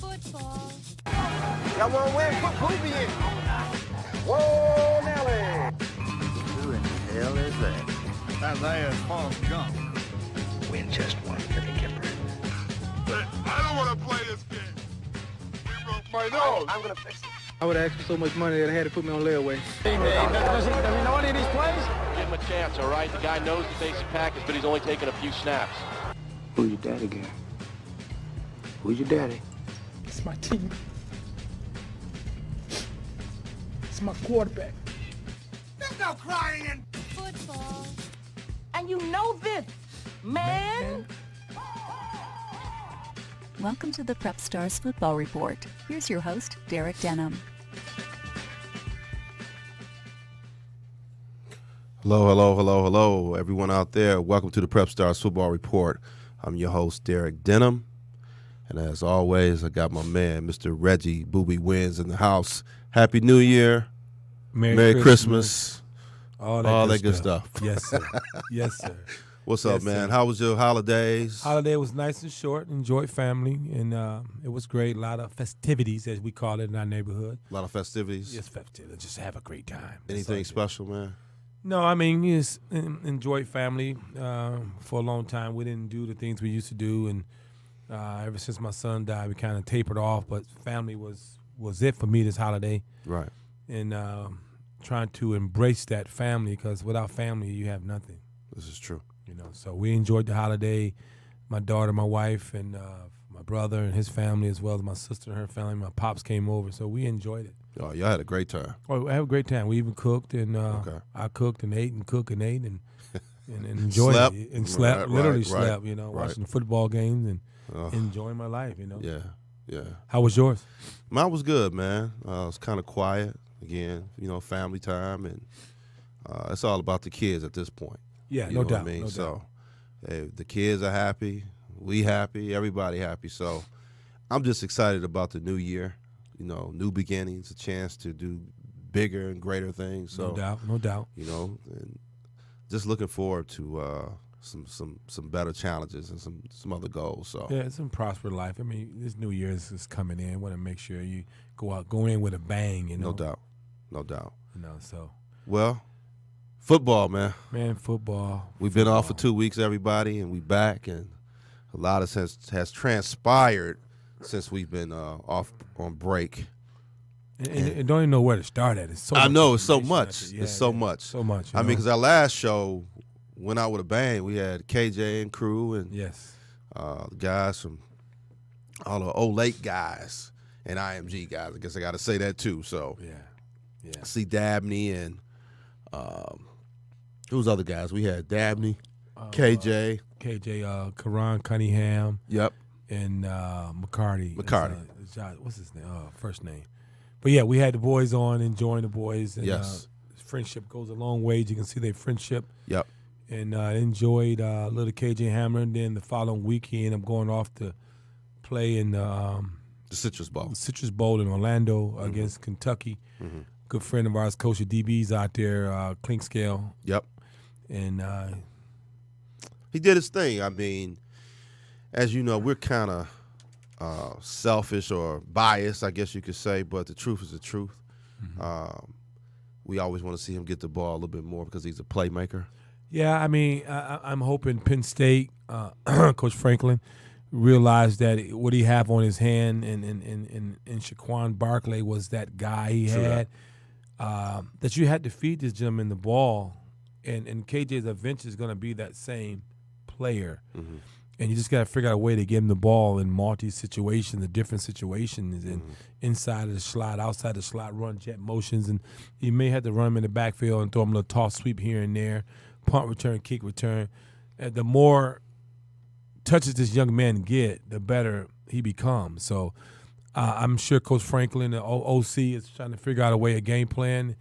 Football. Y'all want to win? Put Booby in. Whoa, Nelly. Who in the hell is that? Isaiah's Forrest Gump. Win just one for the Kipper. I don't want to play this game. We broke my nose. I'm going to fix it. I would have asked for so much money that I had to put me on layaway. Does he know any of these plays? Give him a chance, all right? The guy knows the basic package, but he's only taken a few snaps. Who's your daddy, Gary? Who's your daddy? It's my team. It's my quarterback. There's no crying in Football. And you know this, man. Welcome to the Prep Stars Football Report. Here's your host, Derek Denham. Hello, everyone out there. Welcome to the Prep Stars Football Report. I'm your host, Derek Denham. And as always, I got my man, Mr. Reggie Booby Wins in the house. Happy New Year. Merry Christmas. All that good stuff. Yes, sir. Yes, sir. What's up, man? Sir. How was your holidays? Holiday was nice and short. Enjoyed family, and it was great. A lot of festivities, as we call it in our neighborhood. A lot of festivities? Yes, festivities. Just have a great time. Anything special, man? No, I mean, just enjoyed family. For a long time, we didn't do the things we used to do, and ever since my son died, we kind of tapered off, but family was it for me this holiday. Right. And trying to embrace that family, because without family, you have nothing. This is true. You know, so we enjoyed the holiday. My daughter, my wife, and my brother and his family, as well as my sister and her family. My pops came over, so we enjoyed it. Oh, y'all had a great time. Oh, we had a great time. We even cooked, and I cooked and ate and cooked and ate and enjoyed slept. it. And slept, literally slept, right. Watching football games and enjoying my life, Yeah. How was yours? Mine was good, man. It was kind of quiet. Again, family time, and it's all about the kids at this point. Yeah, you no know doubt. What I mean? No so, doubt. hey, the kids are happy, we happy, everybody happy. So, I'm just excited about the new year. New beginnings, a chance to do bigger and greater things. So, no doubt. And just looking forward to some better challenges and some other goals. So yeah, it's a prosperous life. I mean, this New Year is coming in. Want to make sure you go in with a bang. No doubt. So well, football, man. Football. We've been off for 2 weeks, everybody, and we back, and a lot has transpired since we've been off on break. And don't even know where to start at. It's so I much know it's so much. Yeah, it's so much. So much. I mean, because our last show went out with a bang. We had KJ and crew and guys from all the old late guys and IMG guys. I guess I got to say that too. So yeah. See Dabney and who's other guys? We had Dabney, KJ, Karan Cunningham. Yep. And McCarty. What's his name? First name. But yeah, we had the boys on, enjoying the boys. And, yes. Friendship goes a long way. You can see their friendship. Yep. And enjoyed little KJ Hammer. And then the following week, he ended up going off to play in the Citrus Bowl. Citrus Bowl in Orlando against Kentucky. Mm-hmm. Good friend of ours, Coach of DB's out there, Clinkscale. Yep. And he did his thing. I mean, as you know, we're kind of selfish or biased, I guess you could say, but the truth is the truth. Mm-hmm. We always want to see him get the ball a little bit more because he's a playmaker. Yeah, I mean, I'm hoping Penn State, Coach Franklin, realized that what he have on his hand and Shaquan Barkley was that guy he had, that you had to feed this gentleman the ball, and KJ's eventually is going to be that same player. Mm-hmm. And you just got to figure out a way to get him the ball in multi-situations, the different situations, and inside of the slot, outside the slot, run jet motions. And you may have to run him in the backfield and throw him a little toss sweep here and there, punt return, kick return. And the more touches this young man get, the better he becomes. So I'm sure Coach Franklin, the OC, is trying to figure out a way, a game plan.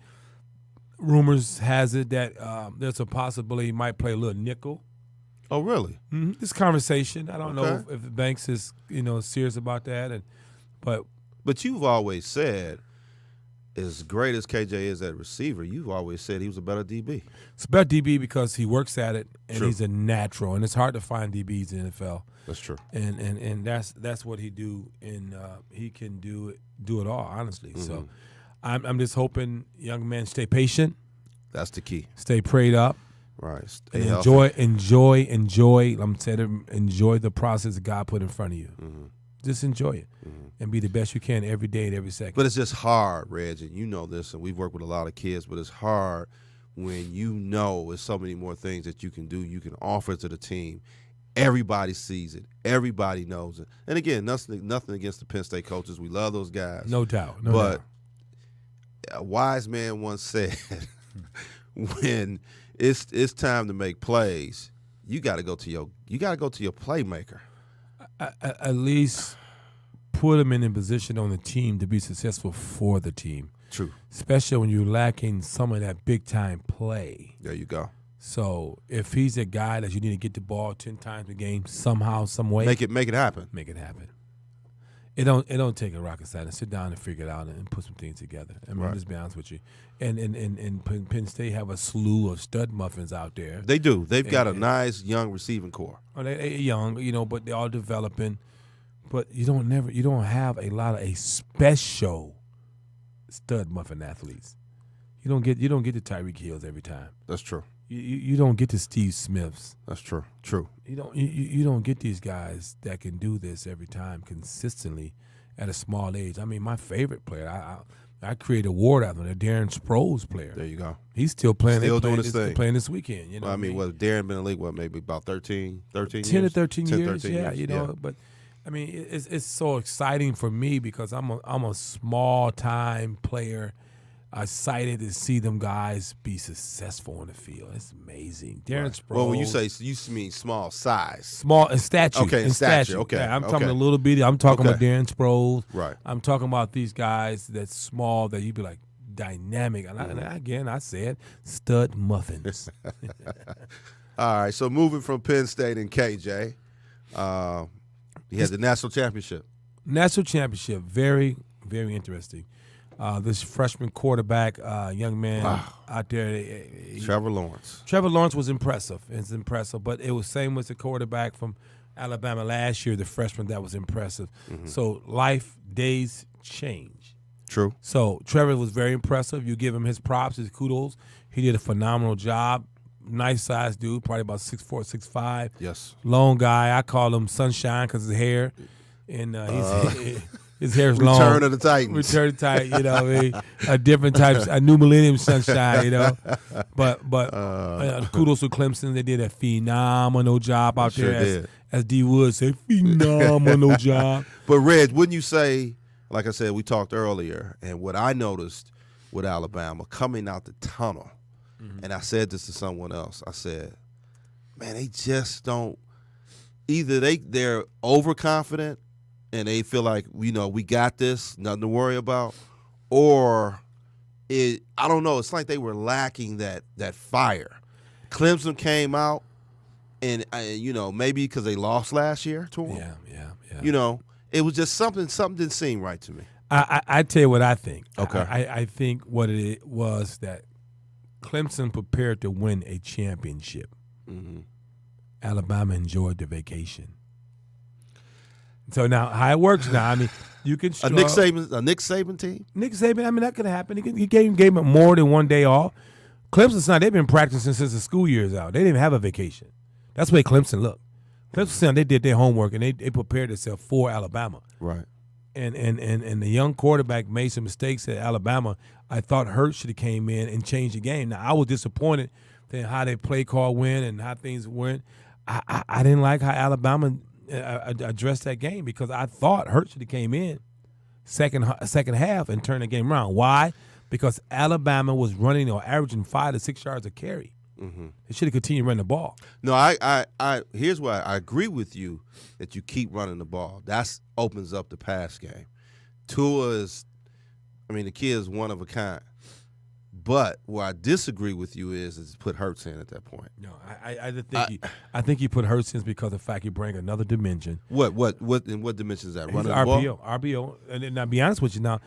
rumors has it that there's a possibility he might play a little nickel. Oh, really? Mm-hmm. This conversation, I don't know Okay. if Banks is serious about that, But you've always said, as great as KJ is at receiver, you've always said he was a better DB. it's about DB because he works at it and True. he's a natural, and it's hard to find DBs in the NFL. That's true. And that's what he do, and he can do it all, honestly. So I'm just hoping young men stay patient, That's the key. stay prayed up, Right. and Stay healthy. enjoy. I'm saying enjoy the process that God put in front of you. Mm-hmm. Just enjoy it and be the best you can every day and every second. But it's just hard, Reg, and you know this, and we've worked with a lot of kids, but it's hard when you know there's so many more things that you can do, you can offer to the team. Everybody sees it. Everybody knows it. And again, nothing against the Penn State coaches. We love those guys. No doubt. But a wise man once said, when it's time to make plays, you got to go to your playmaker. At least put them in a position on the team to be successful for the team. True. Especially when you're lacking some of that big-time play. There you go. So if he's a guy that you need to get the ball 10 times a game somehow, some way. Make it happen. Make it happen. It don't take a rocket scientist. Sit down and figure it out and put some things together. I mean, Right. just be honest with you. And Penn State have a slew of stud muffins out there. They do. They've got a And- nice young receiving core. Oh, they young, but they're all developing. But you don't have a lot of a special stud muffin athletes. You don't get the Tyreek Hills every time. That's true. You don't get the Steve Smiths. That's true. True. You don't get these guys that can do this every time consistently at a small age. I mean, my favorite player, I created a award out of him, Darren Sproles player. There you go. He's still playing. Still doing his thing. Playing this weekend. Well, I mean, Darren been in the league, maybe about 13 10 years? to 13 10, years, 13 yeah, years. But I mean, it's so exciting for me because I'm a small time player. Excited to see them guys be successful on the field. It's amazing. Darren Sproles. Well, when you say, you mean small size. small in stature. Okay, in stature, okay, Yeah, I'm okay. talking a little bitty. I'm talking about Okay. Darren Sproles. Right. I'm talking about these guys that's small that you'd be like dynamic. And I said stud muffins. All right, so moving from Penn State and KJ, he had the national championship. National championship, very, very interesting. This freshman quarterback, young man out there. Trevor Lawrence. Trevor Lawrence was impressive. It's impressive, but it was same with the quarterback from Alabama last year, the freshman that was impressive. So days change. True. So Trevor was very impressive. You give him his props, his kudos. He did a phenomenal job. Nice sized dude, probably about 6'4", 6'5". Yes. Long guy. I call him Sunshine because his hair, and his hair's long. Return of the Titans. Return of the Titans. A different type, a new millennium Sunshine. But kudos to Clemson. They did a phenomenal job out Sure there. did. As D Wood said, phenomenal job. But, Reg, wouldn't you say, like I said, we talked earlier, and what I noticed with Alabama coming out the tunnel, and I said this to someone else, I said, man, they just don't – either they're overconfident and they feel like, we got this, nothing to worry about, or I don't know, it's like they were lacking that fire. Clemson came out, and, maybe because they lost last year to them. Yeah. It was just something didn't seem right to me. I tell you what I think. Okay. I think what it was that Clemson prepared to win a championship. Alabama enjoyed the vacation. So now how it works now, I mean, you can A Nick Saban team? Nick Saban, I mean, that could happen. He gave him more than one day off. Clemson's not, they've been practicing since the school year's out. They didn't even have a vacation. That's the way Clemson looked. Clemson, they did their homework and they prepared themselves for Alabama. Right. And the young quarterback made some mistakes at Alabama. I thought Hurts should have came in and changed the game. Now, I was disappointed in how they play call went and how things went. I didn't like how Alabama addressed that game because I thought Hurts should have came in second half and turned the game around. Why? Because Alabama was running or averaging 5 to 6 yards a carry. They should have continued running the ball. No, I here's why I agree with you that you keep running the ball. That opens up the pass game. Tua is, the kid is one of a kind. But where I disagree with you is put Hurts in at that point. No, I think he put Hurts in because of the fact he bring another dimension. What in what dimension is that? He's Running the ball? RPO. And then, I'll be honest with you now,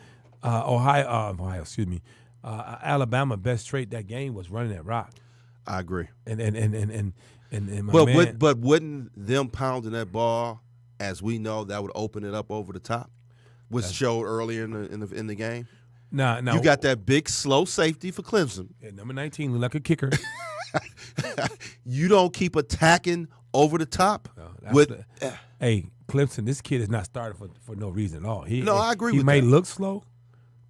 Alabama best trait that game was running that rock. I agree. And my man, but wouldn't them pounding that ball, as we know, that would open it up over the top, which showed earlier in the game. Nah, you got that big slow safety for Clemson. Yeah, number 19 look like a kicker. You don't keep attacking over the top. Hey, Clemson, this kid is not starting for no reason at all. I agree with He may that. look slow,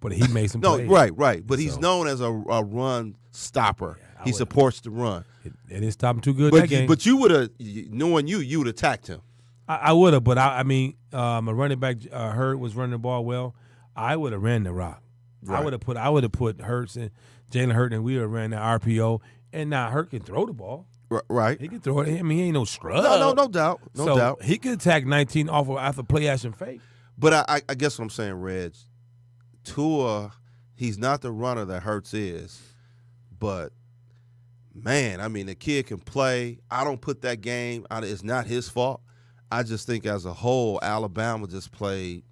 but he made some plays. Right. But he's known as a run stopper. Yeah, he supports the run. It didn't stop him too good that game. But you would have, knowing you would have attacked him. I would have, but a running back Hurd was running the ball well. I would have ran the rock. Right. I would have put Hurts and Jalen Hurts, and we would have ran the RPO. And now Hurt can throw the ball. Right. He can throw it. I mean, he ain't no scrub. No doubt. No doubt. He could attack 19 off of after play action fake. But I guess what I'm saying, Reg, Tua, he's not the runner that Hurts is. But, man, I mean, the kid can play. I don't put that game out. It's not his fault. I just think as a whole, Alabama just played.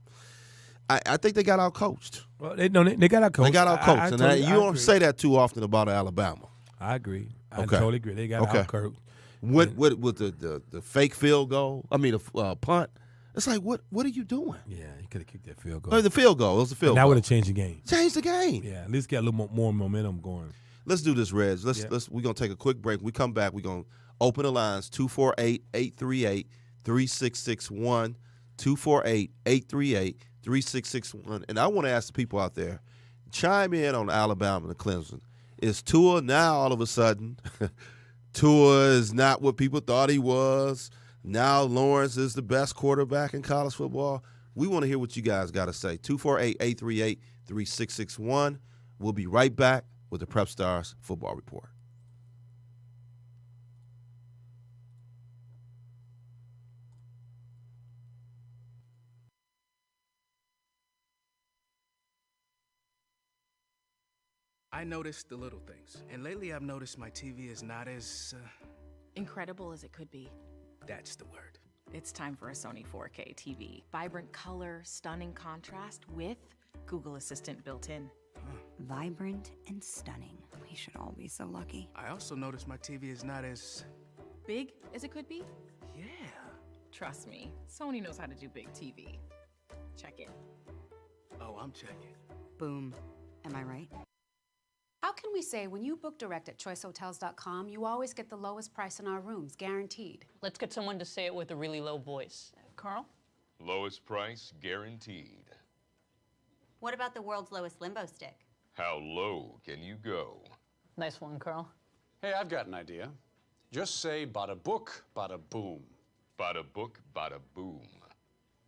I think they got out-coached. Well, they got out-coached. They got out-coached. You don't say that too often about Alabama. I agree. I Okay. totally agree. They got out-coached. What with the fake field goal? I mean, the punt. It's like, what are you doing? Yeah, he could have kicked that field goal. Oh, the field goal. It was the field goal. That would have changed the game. Changed the game. Yeah, at least get a little more momentum going. Let's do this, Reg. We're gonna take a quick break. When we come back, we're gonna open the lines 248-838-3661, 248-838-3661. And I want to ask the people out there, chime in on Alabama and Clemson. Is Tua now all of a sudden? Tua is not what people thought he was. Now Lawrence is the best quarterback in college football. We want to hear what you guys got to say. 248-838-3661. We'll be right back with the Prep Stars Football Report. I noticed the little things, and lately I've noticed my TV is not as, Incredible as it could be. that's the word. It's time for a Sony 4K TV. Vibrant color, stunning contrast with Google Assistant built in. Vibrant and stunning. We should all be so lucky. I also noticed my TV is not as, Big as it could be? yeah. Trust me, Sony knows how to do big TV. Check it. Oh, I'm checking. Boom. Am I right? How can we say when you book direct at choicehotels.com, you always get the lowest price in our rooms, guaranteed? Let's get someone to say it with a really low voice. Carl? Lowest price guaranteed. What about the world's lowest limbo stick? How low can you go? Nice one, Carl. Hey, I've got an idea. Just say bada book, bada boom. Bada book, bada boom.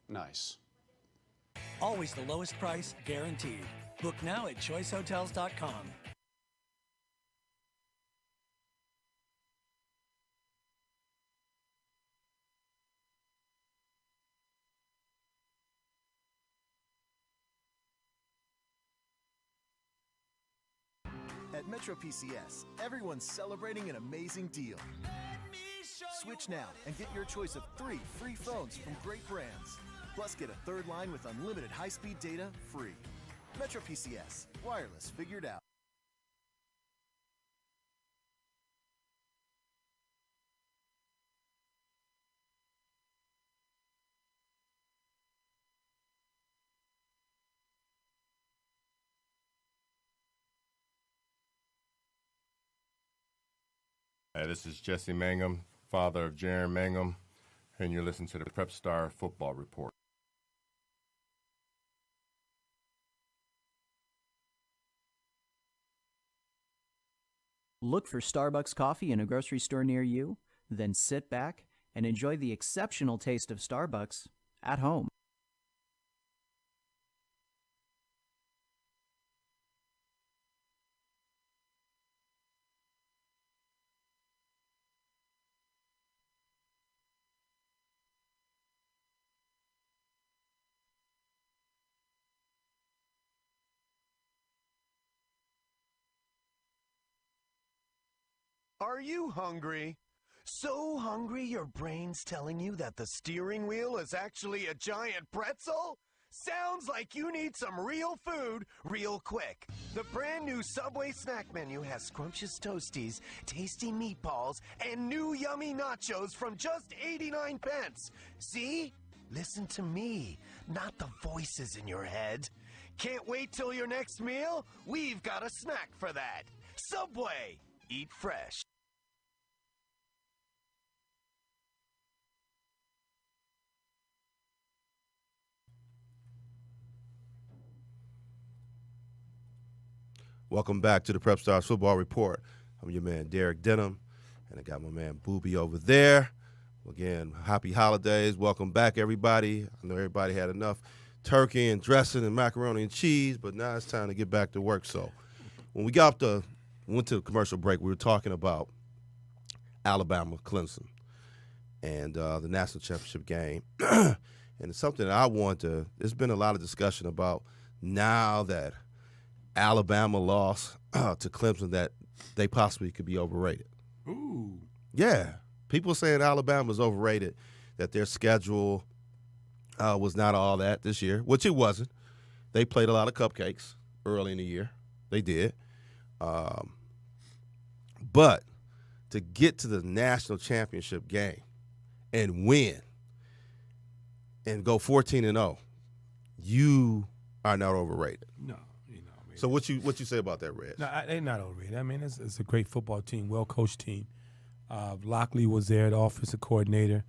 Nice. Always the lowest price, guaranteed. Book now at choicehotels.com. At Metro PCS, everyone's celebrating an amazing deal. Switch now and get your choice of 3 free phones from great brands. Plus, get a third line with unlimited high-speed data free. Metro PCS. Wireless figured out. This is Jesse Mangum, father of Jaron Mangum, and you're listening to the Prep Star Football Report. Look for Starbucks coffee in a grocery store near you, then sit back and enjoy the exceptional taste of Starbucks at home. Are you hungry? So hungry your brain's telling you that the steering wheel is actually a giant pretzel? Sounds like you need some real food real quick. The brand new Subway snack menu has scrumptious toasties, tasty meatballs, and new yummy nachos from just 89 cents. See? Listen to me, not the voices in your head. Can't wait till your next meal? We've got a snack for that. Subway. Eat fresh. Welcome back to the Prep Stars Football Report. I'm your man, Derek Denham, and I got my man, Booby, over there. Again, happy holidays. Welcome back, everybody. I know everybody had enough turkey and dressing and macaroni and cheese, but now it's time to get back to work. So when we went to the commercial break, we were talking about Alabama, Clemson, and the national championship game. And it's something that there's been a lot of discussion about now that Alabama lost to Clemson, that they possibly could be overrated. Ooh. Yeah. People saying Alabama's overrated, that their schedule was not all that this year, which it wasn't. They played a lot of cupcakes early in the year. They did. But to get to the national championship game and win and go 14-0, you are not overrated. No. So what you say about that, Reg? No, they're not overrated. I mean, it's a great football team, well-coached team. Lockley was there, the offensive coordinator.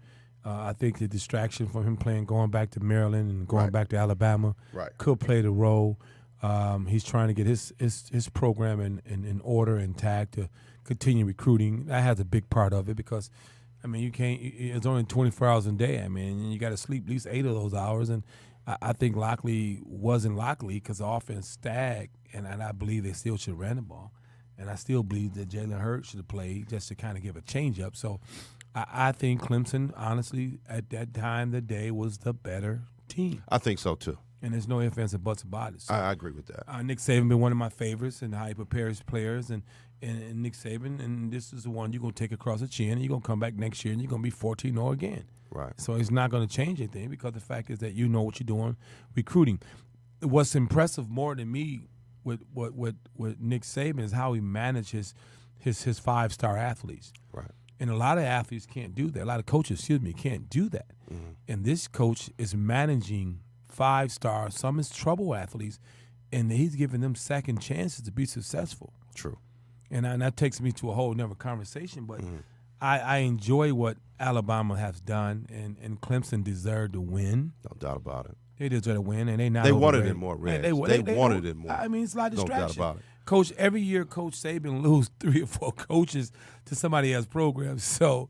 I think the distraction from him going back to Maryland and going back to Alabama could play the role. He's trying to get his program in order, intact, to continue recruiting. That has a big part of it because, I mean, it's only 24 hours a day. I mean, you got to sleep at least 8 of those hours. And I think Lockley wasn't Lockley because the offense stacked, and I believe they still should have ran the ball. And I still believe that Jalen Hurts should have played just to kind of give a change-up. So I think Clemson, honestly, at that time of the day, was the better team. I think so, too. And there's no ifs, ands, or buts about it. So, I agree with that. Nick Saban been one of my favorites and how he prepares players. And Nick Saban, and this is the one you're going to take across the chin, and you're going to come back next year, and you're going to be 14-0 again. Right. So it's not going to change anything because the fact is that you know what you're doing recruiting. What's impressive more than me with Nick Saban is how he manages his five-star athletes. Right. And a lot of athletes can't do that. A lot of coaches, can't do that. Mm-hmm. And this coach is managing five-star, some is trouble athletes, and he's giving them second chances to be successful. True. And that takes me to a whole nother conversation, but I enjoy what Alabama has done, and Clemson deserved to win. No doubt about it. They deserve to win, and they wanted it more, Reg. They wanted it more. I mean, it's a lot of distraction. No doubt about it. Coach, every year Coach Saban lose 3 or 4 coaches to somebody else's program. So,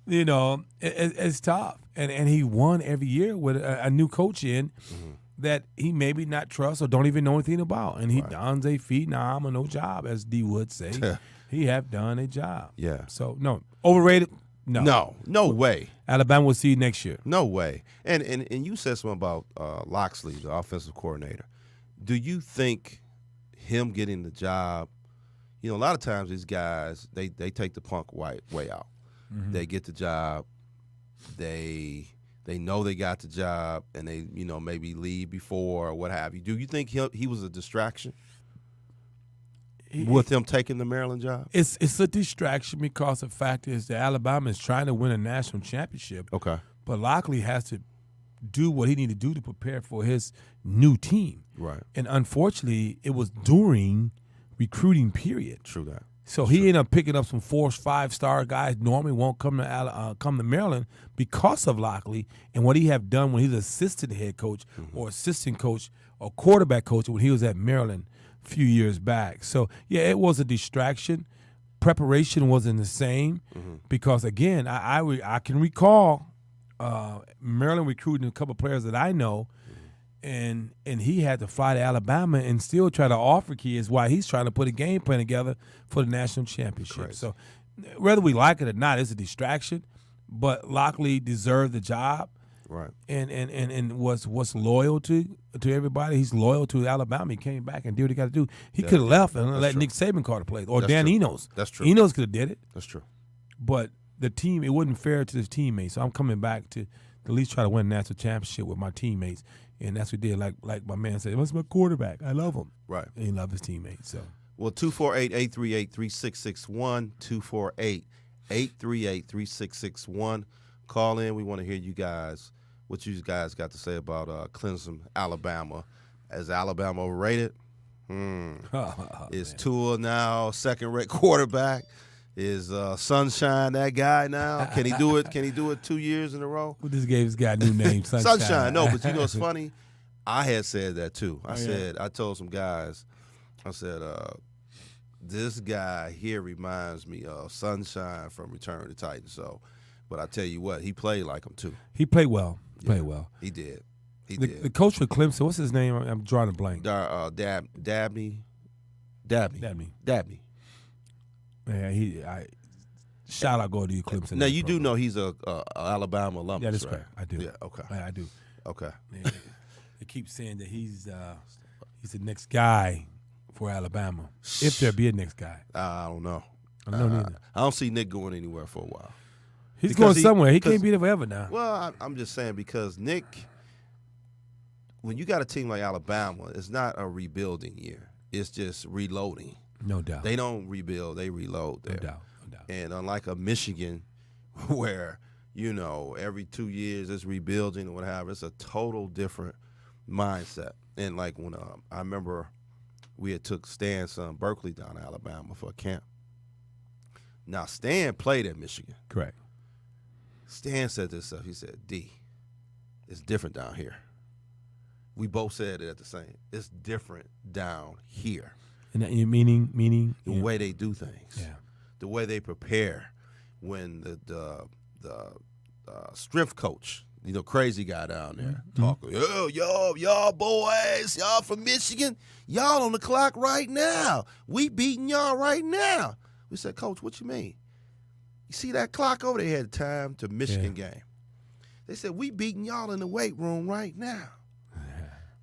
it's tough. And he won every year with a new coach in that he maybe not trust or don't even know anything about. And he dons a feet. Nah, I'm a no job, as D would say. He have done a job. Yeah. So, no. Overrated? No. No way. Alabama will see you next year. No way. And you said something about Loxley, the offensive coordinator. Do you think him getting the job, a lot of times these guys, they take the punk way out. Mm-hmm. They get the job, they know they got the job, and they, maybe leave before or what have you. Do you think he was a distraction with him taking the Maryland job? It's a distraction because the fact is that Alabama is trying to win a national championship. Okay. But Lockley has to do what he needs to do to prepare for his new team. Right. And unfortunately, it was during recruiting period. True that. So he ended up picking up some 4 or 5-star guys normally won't come to Maryland because of Lockley and what he have done when he's assistant head coach or assistant coach or quarterback coach when he was at Maryland a few years back. So, yeah, it was a distraction. Preparation wasn't the same because, again, I can recall Maryland recruiting a couple of players that I know, and he had to fly to Alabama and still try to offer kids while he's trying to put a game plan together for the national championship. Correct. So whether we like it or not, it's a distraction, but Lockley deserved the job. Right. And was loyal to everybody. He's loyal to Alabama. He came back and did what he got to do. He could have left and let Nick Saban call the plays, or That's Dan true. Enos. That's true. Enos could have did it. That's true. But the team, it wasn't fair to his teammates. So I'm coming back to at least try to win a national championship with my teammates, and that's what we did. Like my man said, "What's my quarterback? I love him." Right. And he loved his teammates. So. Well, 248-838-3661, 248-838-3661. Call in. We want to hear you guys, what you guys got to say about Clemson, Alabama. Is Alabama overrated? Is Tua now second-rate quarterback? Is Sunshine that guy now? Can he do it? Can he do it 2 years in a row? Well, this game's got a new name, Sunshine. Sunshine. No, but you know what's funny? I had said that too. I told some guys, I said, this guy here reminds me of Sunshine from Return of the Titans. So, but I tell you what, he played like him too. He played well. Played well. He did. The coach for Clemson, what's his name? I'm drawing a blank. Dabney. Yeah, shout out go to you, Clemson. Now you do know he's a Alabama alumnus. Yeah, that's right? correct. I do. Yeah, okay. I do. Okay. They keep saying that he's the next guy for Alabama, if there be a next guy. I don't know. I don't know neither. I don't see Nick going anywhere for a while. He's going somewhere. He can't be there forever now. Well, I'm just saying because Nick, when you got a team like Alabama, it's not a rebuilding year. It's just reloading. No doubt. They don't rebuild, they reload there. No doubt. And unlike a Michigan where, every 2 years it's rebuilding or whatever, it's a total different mindset. And like when I remember we had took Stan's son Berkeley down to Alabama for a camp. Now, Stan played at Michigan. Correct. Stan said this stuff. He said, D, it's different down here. We both said it at the same. It's different down here. And that, meaning the way they do things. Yeah. The way they prepare. When the strength coach, crazy guy down there, talking, y'all boys, y'all from Michigan, y'all on the clock right now. We beating y'all right now. We said, Coach, what you mean? You see that clock over there? They had time to Michigan game. They said, we beating y'all in the weight room right now.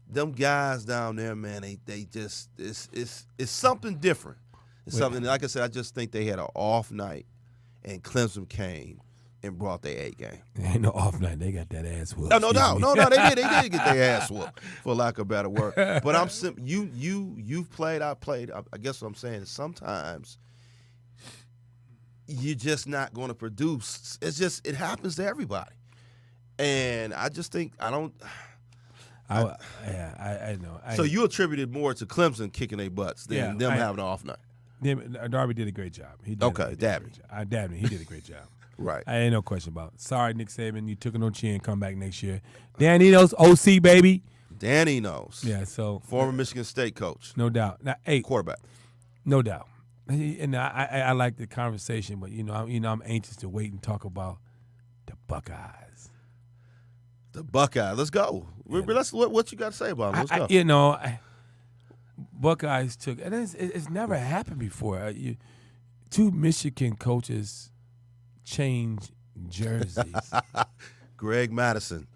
Them guys down there, man, they just it's something different. It's something, like I said, I just think they had an off night, and Clemson came and brought their A game. Ain't no off night. They got that ass whooped. No, they did get their ass whooped, for lack of better word. But I'm you've played, I played. I guess what I'm saying is sometimes you're just not going to produce. It happens to everybody, and I just think I don't. I know. So you attributed more to Clemson kicking their butts than them having an off night. Darby did a great job. Dabney. Dabney, he did a great job. Right. I ain't no question about it. Sorry, Nick Saban, you took it on chin. Come back next year. Dan Enos, OC, baby. Dan Enos. Yeah, so. Former Michigan State coach. No doubt. Now, hey. Quarterback. No doubt. And I like the conversation, but, I'm anxious to wait and talk about the Buckeyes. The Buckeyes. Let's go. Yeah. What you got to say about them? Let's go. Buckeyes took, and it's never happened before. Two Michigan coaches change jerseys. Greg Madison,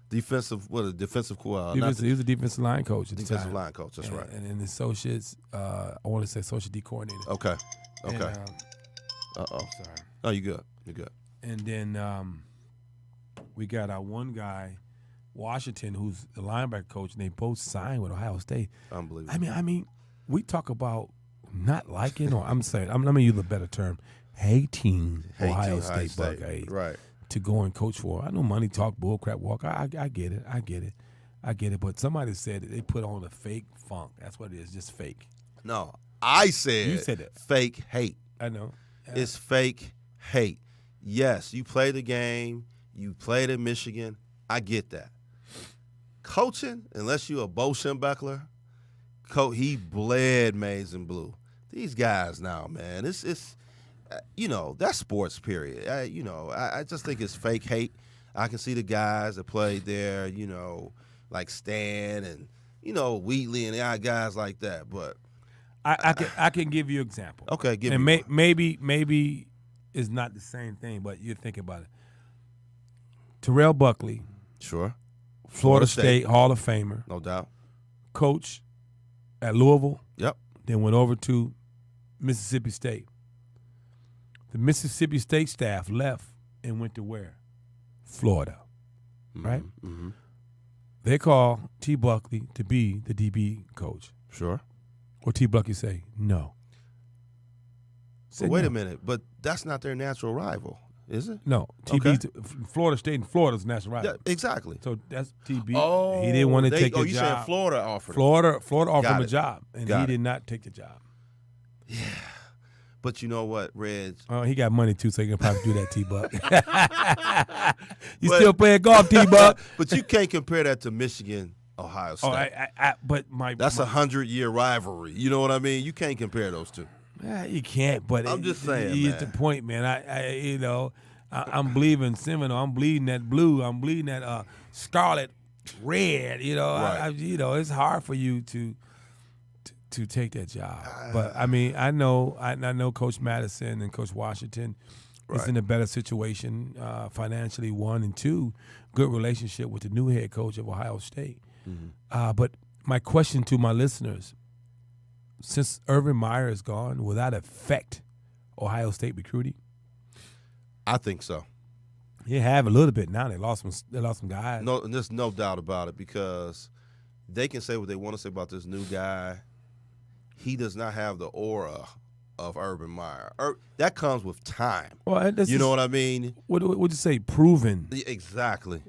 defensive coordinator. He was a defensive line coach at the time. Defensive line coach, that's right. And the associates, I want to say social D coordinator. Okay. And, sorry. Oh, you good. And then we got our one guy, Washington, who's the linebacker coach, and they both signed with Ohio State. Unbelievable. I mean, we talk about not liking, or I'm saying, let me use a better term, hating Ohio State Buckeyes, right? To go and coach for. I know money talk, bull crap walk. I get it. But somebody said that they put on a fake funk. That's what it is, just fake. No, I said you said that. Fake hate. I know. Yeah. It's fake hate. Yes, you play the game. You played in Michigan. I get that. Coaching, unless you're a Bo Schembechler, he bled maize and blue. These guys now, man, it's that's sports, period. I just think it's fake hate. I can see the guys that played there, like Stan and, Wheatley and guys like that. But I can give you an example. Okay, give me one. Maybe it's not the same thing, but you think about it. Terrell Buckley Sure. Florida State Hall of Famer. No doubt. Coach at Louisville. Yep. Then went over to Mississippi State. The Mississippi State staff left and went to where? Florida. Right? Mm-hmm. They call T. Buckley to be the DB coach. Sure. Or T. Buckley say, no. So wait a minute, but that's not their natural rival, is it? No. TB, Florida State and Florida's national rival. Yeah, exactly. So that's TB. Oh, he didn't want to take the you job. saying Florida offered Florida offered Got him a it. job, and Got he it. did not take the job. Yeah. But you know what, Reg? He got money too, so he can probably do that, T-Buck. You still playing golf, T-Buck? But you can't compare that to Michigan, Ohio State. But that's a 100-year rivalry. You know what I mean? You can't compare those two. Yeah, you can't. But I'm just saying, you get the point, man. I'm bleeding Seminole. I'm bleeding that blue. I'm bleeding that scarlet red. Right. It's hard for you to take that job. But I mean, I know Coach Madison and Coach Washington is in a better situation financially. 1 and 2, good relationship with the new head coach of Ohio State. Mm-hmm. But my question to my listeners: since Urban Meyer is gone, will that affect Ohio State recruiting? I think so. You have a little bit now. They lost some guys. No, and there's no doubt about it because they can say what they want to say about this new guy. He does not have the aura of Urban Meyer. That comes with time. Well, you know what I mean? What would you say? Proven. Exactly.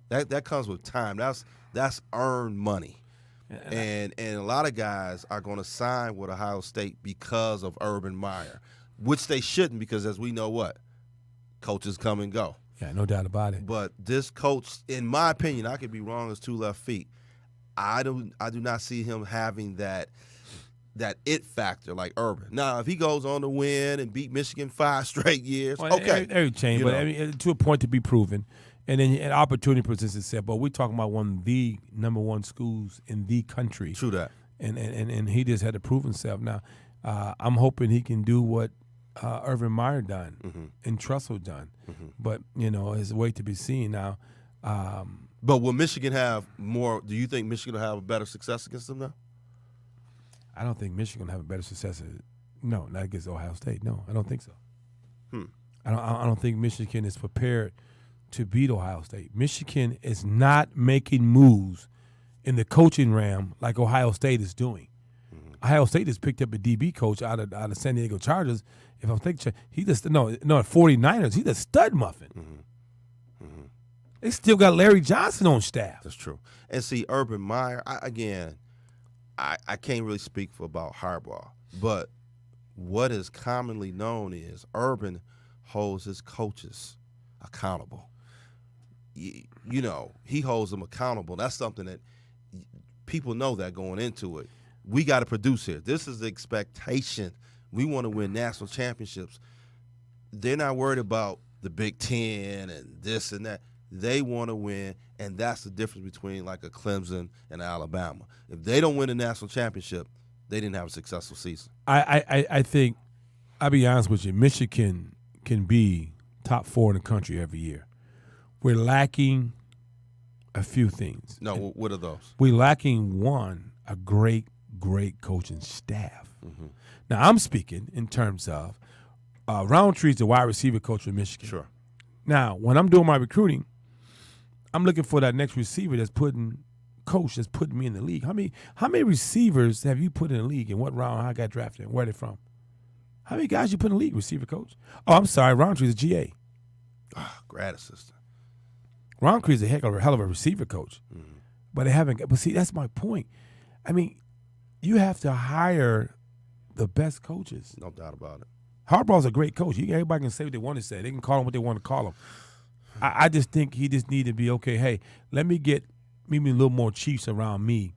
That comes with time. That's earned money. And a lot of guys are going to sign with Ohio State because of Urban Meyer, which they shouldn't because, as we know what, coaches come and go. Yeah, no doubt about it. But this coach, in my opinion, I could be wrong as 2 left feet. I do not see him having that it factor like Urban. Now, if he goes on to win and beat Michigan 5 straight years, okay. Every change, but I mean, to a point to be proven. And then an opportunity presents itself. But we're talking about one of the number 1 schools in the country. True that. And he just had to prove himself. Now, I'm hoping he can do what Urban Meyer done and Trussell done. But, it's a way to be seen now. But will Michigan have more? Do you think Michigan will have a better success against them now? I don't think Michigan will have a better success. No, not against Ohio State. No, I don't think so. I don't think Michigan is prepared to beat Ohio State. Michigan is not making moves in the coaching realm like Ohio State is doing. Ohio State has picked up a DB coach out of San Diego Chargers. If I'm thinking, he just 49ers. He's a stud muffin. They still got Larry Johnson on staff. That's true. And see, Urban Meyer, I can't really speak about Harbaugh, but what is commonly known is Urban holds his coaches accountable. He holds them accountable. That's something that people know that going into it. We got to produce here. This is the expectation. We want to win national championships. They're not worried about the Big Ten and this and that. They want to win, and that's the difference between like a Clemson and Alabama. If they don't win a national championship, they didn't have a successful season. I think, I'll be honest with you, Michigan can be top 4 in the country every year. We're lacking a few things. No, what are those? We're lacking, one, a great coaching staff. Now, I'm speaking in terms of Roundtree's the wide receiver coach for Michigan. Sure. Now, when I'm doing my recruiting, I'm looking for that next receiver that's putting me in the league. How many receivers have you put in the league, and what round I got drafted, and where are they from? How many guys you put in the league, receiver coach? Oh, I'm sorry, Roundtree's a GA. Grad assistant. Roundtree's a hell of a receiver coach. But they haven't. But see, that's my point. I mean, you have to hire the best coaches. No doubt about it. Harbaugh's a great coach. Everybody can say what they want to say. They can call him what they want to call him. I just think he just need to be, okay, hey, let me get maybe a little more Chiefs around me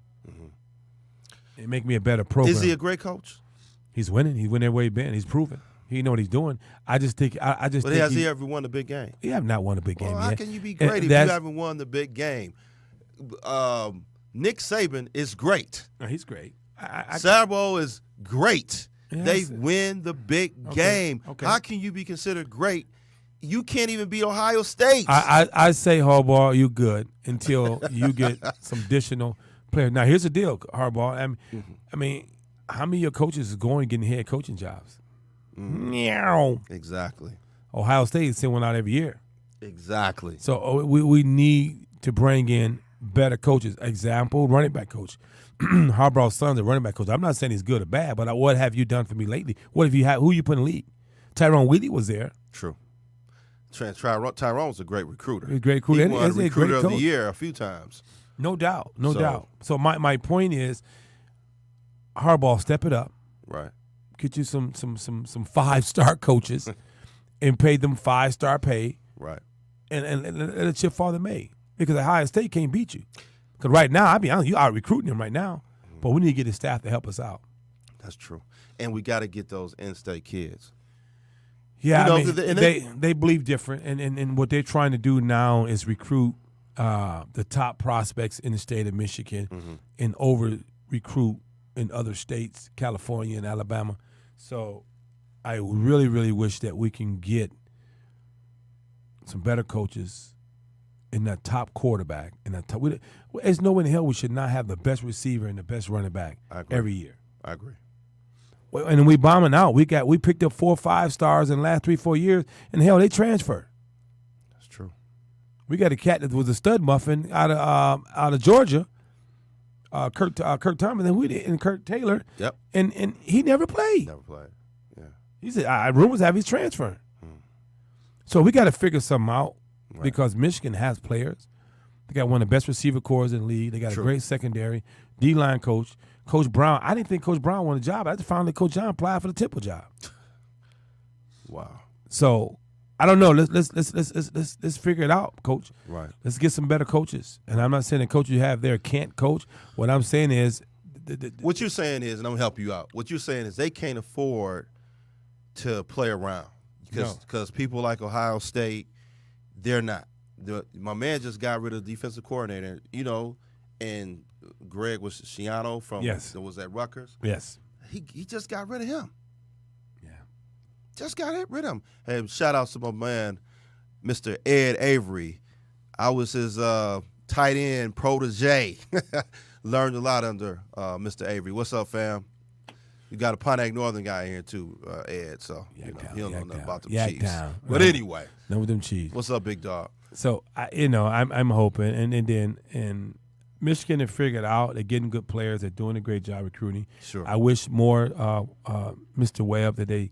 and make me a better program. Is he a great coach? He's winning. He's winning everywhere he's been. He's proven. He know what he's doing. But has he ever won the big game? He have not won a big game yet. How can you be great if you haven't won the big game? Nick Saban is great. No, he's great. Sabo is great. Yeah, they win the big game. Okay. How can you be considered great? you can't even beat Ohio State. I say, Harbaugh, you good until you get some additional players. Now, here's the deal, Harbaugh. I mean, how many of your coaches is going and getting head coaching jobs? Meow. Exactly. Ohio State is sending one out every year. Exactly. So we need to bring in better coaches. Example, running back coach. Harbaugh's son's a running back coach. I'm not saying he's good or bad, but what have you done for me lately? What have you had? Who you put in the league? Tyrone Wheatley was there. True. Tyrone was a great recruiter. He's a great recruiter. He won He's a recruiter great of the coach. year a few times. No doubt. No doubt. So my point is, Harbaugh, step it up. Right. Get you some 5-star coaches and pay them 5-star pay. Right. And let it your father may. Because Ohio State can't beat you. Because right now, I'll be honest, you are recruiting them right now. But we need to get the staff to help us out. That's true. And we got to get those in-state kids. Yeah, you know, they believe different. And what they're trying to do now is recruit the top prospects in the state of Michigan and over-recruit in other states, California and Alabama. So I really, really wish that we can get some better coaches in that top quarterback. There's no way in hell we should not have the best receiver and the best running back every year. I agree. Well, and we bombing out. We picked up 4 or 5 stars in the last 3-4 years, and hell, they transferred. That's true. We got a cat that was a stud muffin out of Georgia, Kirk Thomas, and Kirk Taylor. Yep. And he never played. Never played. Yeah. He said, rumors have he's transferring. So we got to figure something out because Michigan has players. They got one of the best receiver corps in the league. They got a great secondary, D-line coach. Coach Brown, I didn't think Coach Brown wanted a job. I just found that Coach John applied for the Temple job. Wow. So I don't know. Let's figure it out, Coach. Right. Let's get some better coaches. And I'm not saying the coach you have there can't coach. What I'm saying is, what you're saying is, and I'm gonna help you out. What you're saying is they can't afford to play around because people like Ohio State, they're not. My man just got rid of the defensive coordinator, and Greg was Schiano from that was at Rutgers. Yes. He just got rid of him. Yeah. Just got rid of him. Hey, shout out to my man, Mr. Ed Avery. I was his tight end protege. Learned a lot under Mr. Avery. What's up, fam? You got a Pontiac Northern guy here too, Ed. So he don't know nothing about them Chiefs. But anyway, know them Chiefs. What's up, big dog? So I'm hoping, and Michigan have figured out they're getting good players. They're doing a great job recruiting. Sure. I wish more, Mr. Webb, that they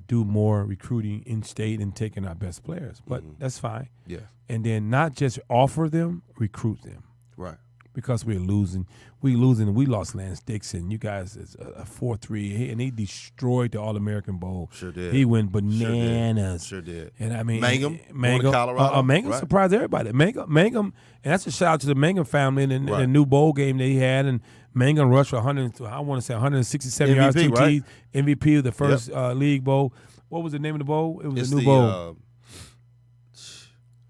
do more recruiting in state and taking our best players. But that's fine. Yeah. And then not just offer them, recruit them. Right. Because we're losing. We lost Lance Dixon. You guys is a 4-3, and he destroyed the All-American Bowl. Sure did. He went bananas. Sure did. And I mean, Mangum, Colorado. Mangum surprised everybody. Mangum, and that's a shout out to the Mangum family and the new bowl game that he had. And Mangum rushed for 167 yards, 2 TDs. MVP of the first league bowl. What was the name of the bowl? It was a new bowl.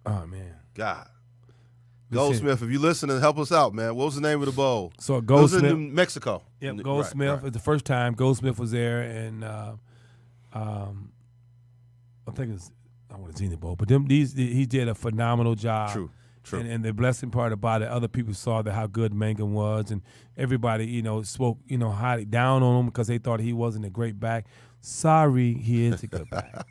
Oh man, God. Goldsmith, if you listen, help us out, man. What was the name of the bowl? So Goldsmith, it was in New Mexico. Yep, Goldsmith. It's the first time Goldsmith was there, and I think I want to Zenith Bowl, but he did a phenomenal job. True. And the blessing part about it, other people saw that how good Mangum was, and everybody spoke highly down on him because they thought he wasn't a great back. Sorry, he is a good back.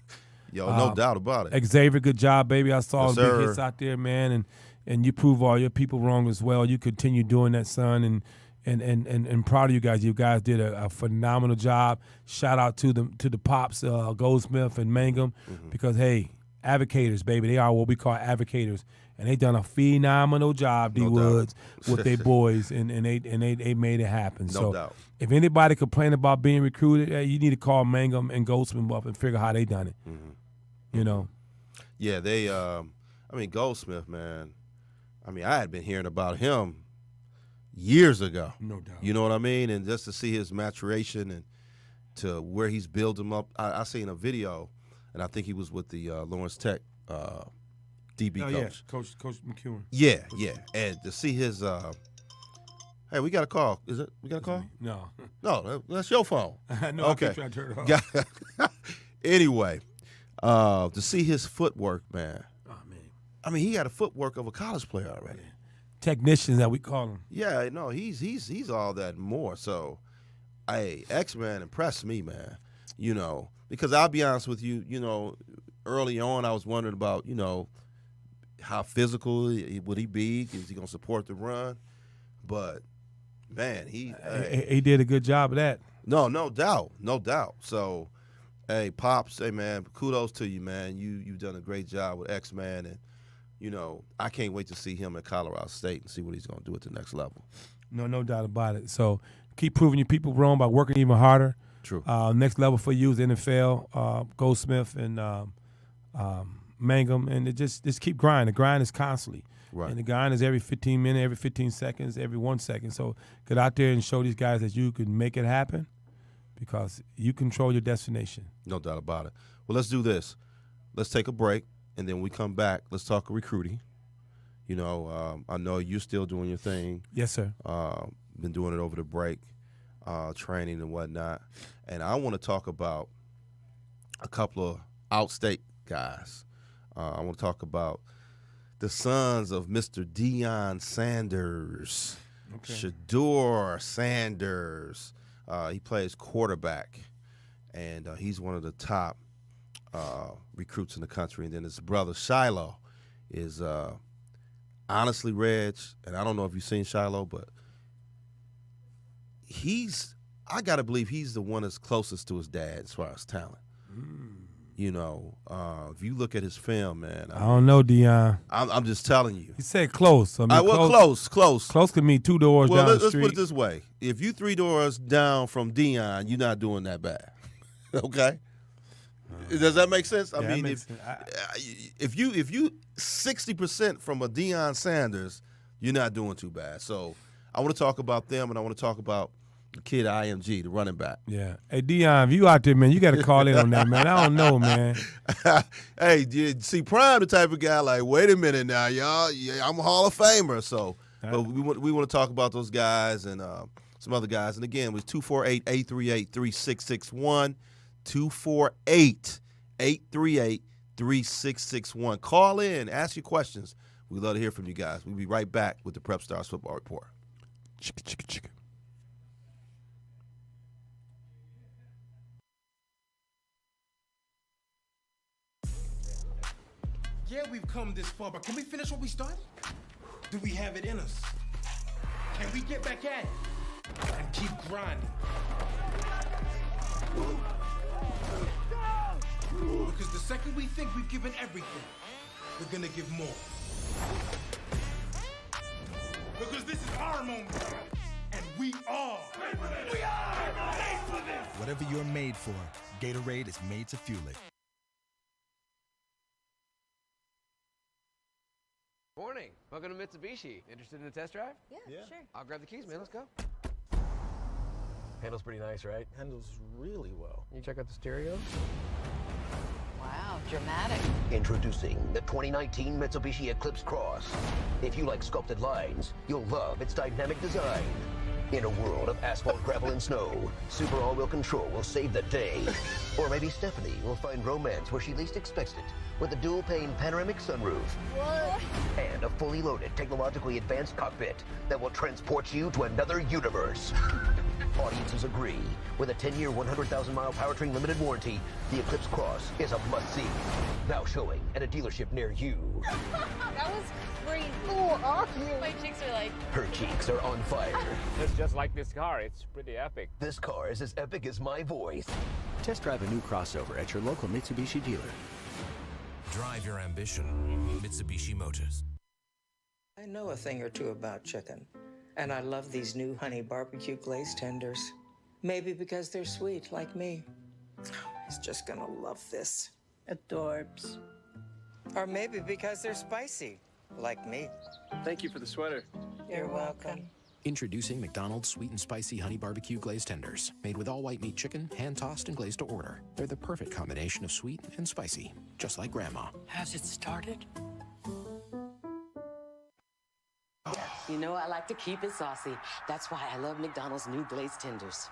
Yo, no doubt about it. Xavier, good job, baby. I saw Yes, big sir. hits out there, man, and you prove all your people wrong as well. You continue doing that, son, and proud of you guys. You guys did a phenomenal job. Shout out to the pops, Goldsmith and Mangum, because hey, advocators, baby, they are what we call advocators, and they done a phenomenal job, D Woods, with their boys, and they made it happen. No doubt. If anybody complain about being recruited, you need to call Mangum and Goldsmith up and figure how they done it. Yeah, they. Goldsmith, man. I had been hearing about him years ago. No doubt. You know what I mean? And just to see his maturation and to where he's built him up. I seen a video, and I think he was with the Lawrence Tech DB coach. Yeah, Coach McEwen. Yeah. And to see his hey, we got a call. We got a call? No. No, that's your phone. No, okay. I keep trying to turn it off. Anyway, To see his footwork, man. Oh, man. I mean, he got a footwork of a college player already. Technicians that we call them. Yeah, no, he's all that and more. So, hey, X-Man impressed me, man. You know, because I'll be honest with you, you know, early on I was wondering about, you know, how physical would he be? Is he going to support the run? But, man, he did a good job of that. No doubt. So, hey, Pops, hey, man, kudos to you, man. You've done a great job with X-Man, and, you know, I can't wait to see him at Colorado State and see what he's going to do at the next level. No doubt about it. So keep proving your people wrong by working even harder. True. Next level for you is NFL, Goldsmith and Mangum, and just keep grinding. The grind is constantly. Right. And the grind is every 15 minutes, every 15 seconds, every 1 second. So get out there and show these guys that you can make it happen because you control your destination. No doubt about it. Well, let's do this. Let's take a break, and then when we come back, let's talk recruiting. You know, I know you're still doing your thing. Yes, sir. Been doing it over the break, training and whatnot. And I want to talk about a couple of outstate guys. I want to talk about the sons of Mr. Deion Sanders, Shador Sanders. He plays quarterback, and he's one of the top recruits in the country. And then his brother Shiloh is honestly, Reg, and I don't know if you've seen Shiloh, but I got to believe he's the one that's closest to his dad as far as talent. You know, if you look at his film, man. I don't know, Deion. I'm just telling you. He said close. I mean, close. Close could mean 2 doors down the street. Let's put it this way. If you 3 doors down from Deion, you're not doing that bad. Okay? Does that make sense? I mean, if you 60% from a Deion Sanders, you're not doing too bad. So I want to talk about them, and I want to talk about the kid IMG, the running back. Yeah. Hey, Deion, if you out there, man, you got to call in on that, man. I don't know, man. Hey, see, Prime the type of guy like, wait a minute now, y'all. Yeah, I'm a Hall of Famer. So, but we want to talk about those guys and some other guys. And again, it was 248-838-3661. 248-838-3661. Call in, ask your questions. We'd love to hear from you guys. We'll be right back with the Prep Stars Football Report. Chicka. Yeah, we've come this far, but can we finish what we started? Do we have it in us? Can we get back at it and keep grinding? Because the second we think we've given everything, we're gonna give more. Because this is our moment, and we are. We are made for this. Whatever you're made for, Gatorade is made to fuel it. Morning. Welcome to Mitsubishi. Interested in a test drive? Yeah, sure. I'll grab the keys, man. Let's go. Handles pretty nice, right? Handles really well. You check out the stereo? Wow, dramatic. Introducing the 2019 Mitsubishi Eclipse Cross. If you like sculpted lines, you'll love its dynamic design. In a world of asphalt, gravel, and snow, Super All-Wheel Control will save the day. Or maybe Stephanie will find romance where she least expects it with a dual-pane panoramic sunroof. What? And a fully loaded, technologically advanced cockpit that will transport you to another universe. Audiences agree. With a 10-year, 100,000-mile powertrain limited warranty, the Eclipse Cross is a must-see. Now showing at a dealership near you. That was great. Oh, are you? My cheeks are like... Her cheeks are on fire. It's just like this car. It's pretty epic. This car is as epic as my voice. Test drive a new crossover at your local Mitsubishi dealer. Drive your ambition. Mitsubishi Motors. I know a thing or two about chicken, and I love these new honey barbecue glazed tenders. Maybe because they're sweet, like me. He's just gonna love this. Adorbs. Or maybe because they're spicy, like me. Thank you for the sweater. You're welcome. Introducing McDonald's Sweet and Spicy Honey Barbecue Glazed Tenders. Made with all white meat chicken, hand-tossed and glazed to order. They're the perfect combination of sweet and spicy, just like Grandma. Has it started? You know, I like to keep it saucy. That's why I love McDonald's new glazed tenders.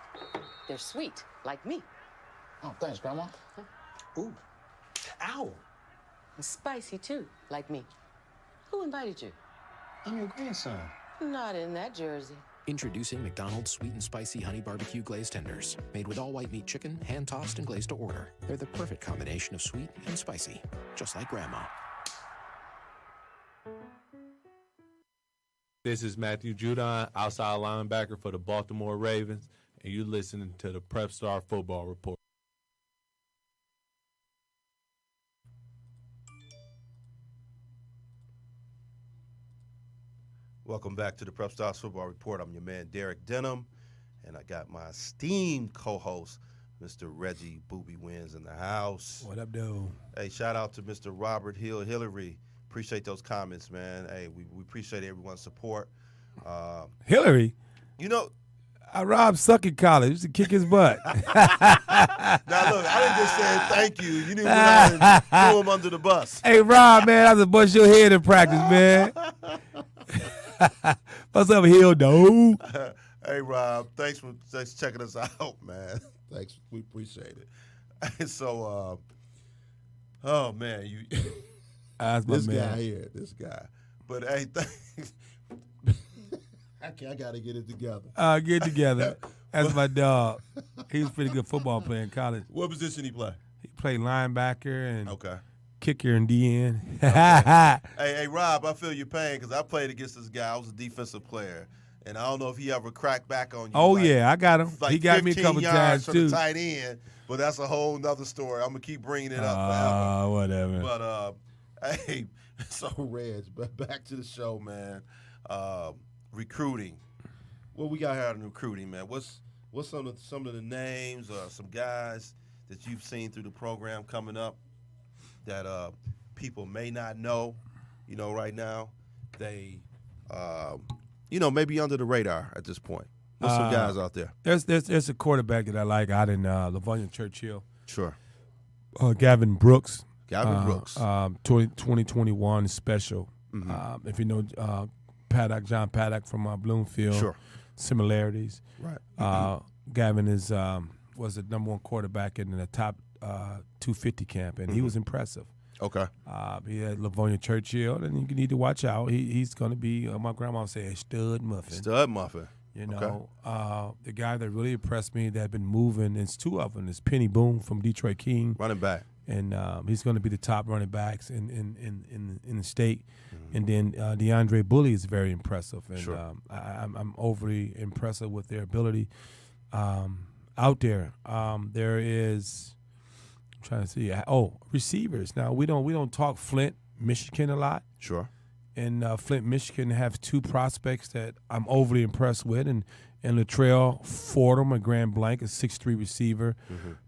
They're sweet, like me. Oh, thanks, Grandma. Ooh, Ow. And spicy, too, like me. Who invited you? I'm your grandson. Not in that jersey. Introducing McDonald's Sweet and Spicy Honey Barbecue Glazed Tenders. Made with all white meat chicken, hand-tossed and glazed to order. They're the perfect combination of sweet and spicy, just like Grandma. This is Matthew Judon, outside linebacker for the Baltimore Ravens, and you're listening to the Prep Star Football Report. Welcome back to the Prep Stars Football Report. I'm your man, Derek Denham, and I got my esteemed co-host, Mr. Reggie Booby Wins in the house. What up, dude? Hey, shout out to Mr. Robert Hillary. Appreciate those comments, man. Hey, we appreciate everyone's support. Hillary? You know, I robbed Suck in college. Used to kick his butt. Now, look, I didn't just say thank you. You didn't go out and throw him under the bus. Hey, Rob, man, I was to bust your head in practice, man. What's up, Hill, dude? Hey, Rob, thanks for checking us out, man. Thanks, we appreciate it. So, oh man, this guy here, this guy. But hey, thanks. I gotta get it together. Get it together. That's my dog. He was a pretty good football player in college. What position he play? He played linebacker and okay. Kicker and DN. Okay. Hey, Rob, I feel your pain because I played against this guy. I was a defensive player, and I don't know if he ever cracked back on you. Oh, yeah, I got him. Like He got me a 15 couple yards times, from too. the tight end, but that's a whole nother story. I'm going to keep bringing it up forever. Whatever. But, hey, so, Reg, back to the show, man. Recruiting. What we got here in recruiting, man? What's some of the names or some guys that you've seen through the program coming up that people may not know, right now? They, maybe under the radar at this point. What's some guys out there? There's a quarterback that I like out in Livonia Churchill. Sure. Gavin Brooks. Gavin Brooks. 2021 special. Mm-hmm. If you know John Paddock from Bloomfield. Sure. Similarities. Right. Gavin was the number one quarterback in the top 250 camp, and he was impressive. Okay. He had Livonia Churchill, and you need to watch out. He's going to be, my grandma would say, a stud muffin. Stud muffin. You know, the guy that really impressed me that had been moving, it's two of them. It's Penny Boone from Detroit King. Running back. And he's going to be the top running backs in the state. Mm-hmm. And then DeAndre Bully is very impressive. And sure. I'm overly impressed with their ability out there. There is, I'm trying to see, receivers. Now, we don't talk Flint, Michigan a lot. Sure. And Flint, Michigan have two prospects that I'm overly impressed with. And Latrell Fordham, a Grand Blanc, a 6'3" receiver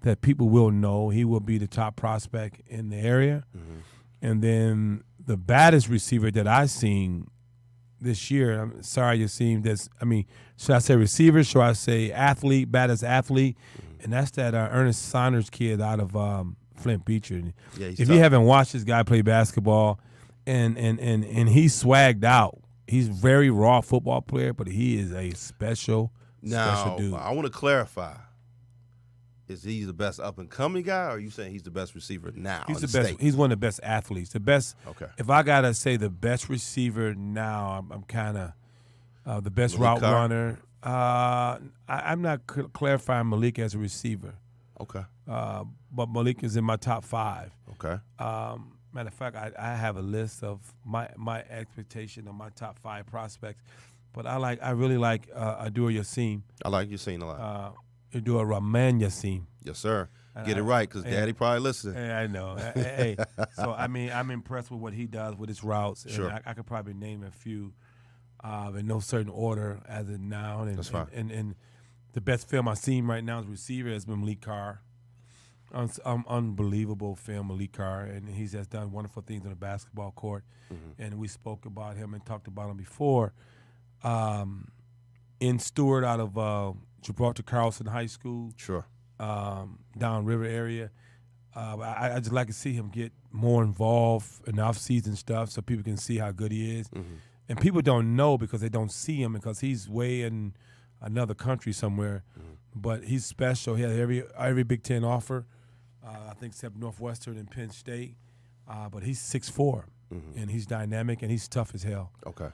that people will know. He will be the top prospect in the area. Mm-hmm. And then the baddest receiver that I've seen this year, I'm sorry you seen this, should I say receiver? Should I say athlete, baddest athlete? Mm-hmm. And that's that Ernest Saunders kid out of Flint Beecher. Yeah, if you haven't watched this guy play basketball, and he's swagged out. He's a very raw football player, but he is a special dude. I want to clarify. Is he the best up-and-coming guy, or are you saying he's the best receiver now? He's the best. State? He's one of the best athletes. The best. Okay. If I got to say the best receiver now, I'm kind of the best route runner. I'm not clarifying Malik as a receiver. Okay. But Malik is in my top 5. Okay. Matter of fact, I have a list of my expectation of my top 5 prospects, but I really like Adur Yassim. I like Yassim a lot. Adur Rahman Yassim. Yes, sir. Get it right, because Daddy probably listening. Yeah, I know. Hey, so I'm impressed with what he does with his routes. Sure. And I could probably name a few in no certain order as of now. And, that's fine. And the best film I've seen right now as receiver has been Malik Carr. Unbelievable film, Malik Carr, and he has done wonderful things on the basketball court. Mm-hmm. And we spoke about him and talked about him before. In Stewart, out of Gibraltar Carlson High School, sure, downriver area. I just like to see him get more involved in off-season stuff so people can see how good he is. Mm-hmm. And people don't know because they don't see him because he's way in another country somewhere. Mm-hmm. But he's special. He has every Big Ten offer. I think except Northwestern and Penn State. But he's 6'4", and he's dynamic, and he's tough as hell. Okay.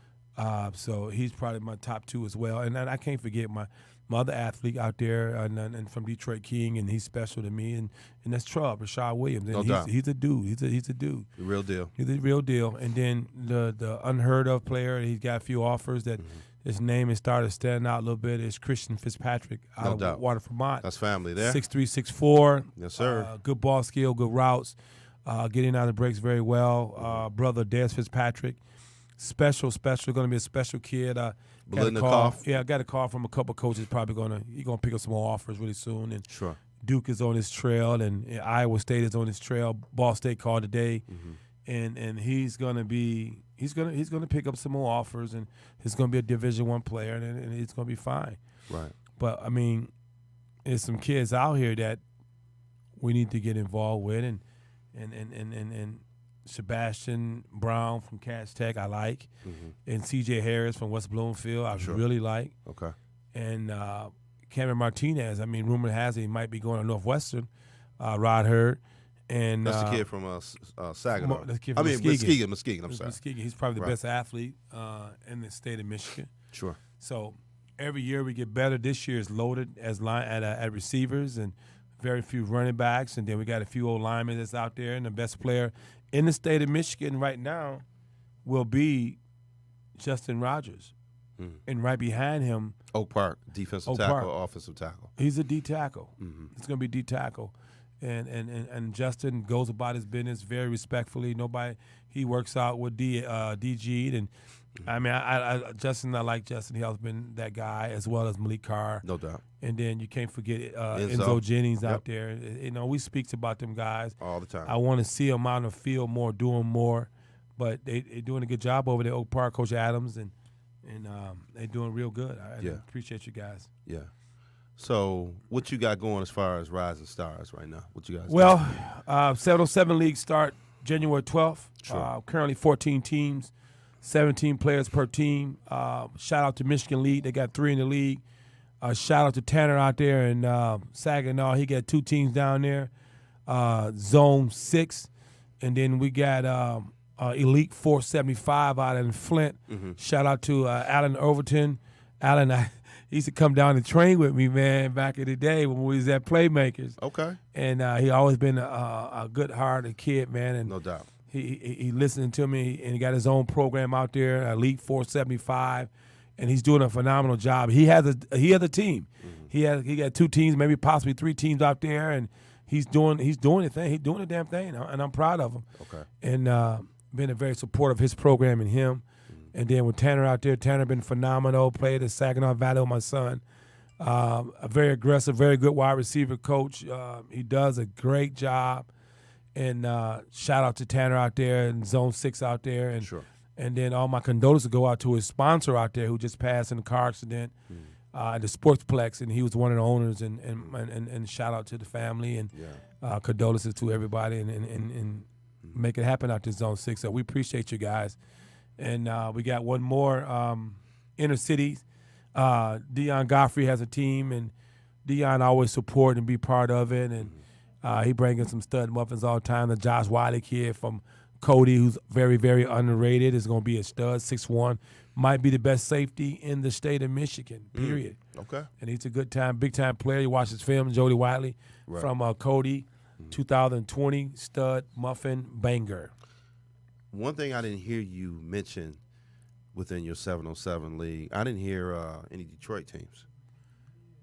So he's probably my top 2 as well. And I can't forget my other athlete out there and from Detroit King, and he's special to me. And that's Trubb, Rashad Williams. And No doubt. He's a dude. He's a dude. The real deal. He's a real deal. And then the unheard of player, he's got a few offers that his name has started standing out a little bit, is Christian Fitzpatrick out of Waterford, Vermont. That's family there. 6'3", 6'4". Yes, sir. Good ball skill, good routes. Getting out of the breaks very well. Brother Des Fitzpatrick. Special. Going to be a special kid. I got a call from a couple coaches. Probably he's gonna pick up some more offers really soon. And sure. Duke is on his trail, and Iowa State is on his trail. Ball State called today, and he's gonna pick up some more offers, and he's gonna be a Division I player, and he's gonna be fine. Right. But I mean, there's some kids out here that we need to get involved with, and Sebastian Brown from Cass Tech I like, and C.J. Harris from West Bloomfield I really like. Okay. And Cameron Martinez, I mean, rumor has it he might be going to Northwestern. Rod Hurd. And that's the kid from Saginaw. Muskegon. I'm sorry. Muskegon. He's probably the best athlete in the state of Michigan. Sure. So every year we get better. This year is loaded at receivers and very few running backs, and then we got a few old linemen that's out there, and the best player in the state of Michigan right now will be Justin Rogers. And right behind him, Oak Park, defensive tackle, offensive tackle. He's a D tackle. It's going to be D tackle. And Justin goes about his business very respectfully. He works out with DG. And I mean, I like Justin. He's been that guy, as well as Malik Carr. No doubt. And then you can't forget Enzo Jennings out there. You know, we speak about them guys all the time. I want to see them out in the field more, doing more. But they're doing a good job over there, Oak Park, Coach Adams, and they're doing real good. I appreciate you guys. Yeah. So what you got going as far as Rising Stars right now? What you guys Well, 707 League start January 12th. Sure. Currently 14 teams, 17 players per team. Shout out to Michigan League. They got 3 in the league. Shout out to Tanner out there in Saginaw. He got 2 teams down there, Zone 6. And then we got Elite 475 out in Flint. Shout out to Alan Overton. Alan, he used to come down and train with me, man, back in the day when we was at Playmakers. Okay. And he always been a good-hearted kid, man. And no doubt. He listened to me, and he got his own program out there, Elite 475, and he's doing a phenomenal job. He has a team. He got 2 teams, maybe possibly 3 teams out there, and he's doing the thing. He's doing the damn thing, and I'm proud of him. Okay. And been a very supportive of his program and him. And then with Tanner out there, Tanner been phenomenal. Played at Saginaw Valley with my son. A very aggressive, very good wide receiver coach. He does a great job. And shout out to Tanner out there and Zone 6 out there. And sure. And then all my condolences go out to his sponsor out there who just passed in a car accident at the Sportsplex, and he was one of the owners. And shout out to the family and condolences to everybody and make it happen out there, Zone 6. So we appreciate you guys. And we got one more inner city. Dion Godfrey has a team, and Dion always support and be part of it. And he bringing some stud muffins all the time. The Josh Wiley kid from Cody, who's very, very underrated, is going to be a stud, 6'1", might be the best safety in the state of Michigan, period. Okay. And he's a big-time player. You watch his film, Jody Wiley from Cody, 2020 stud muffin banger. One thing I didn't hear you mention within your 707 league, I didn't hear any Detroit teams.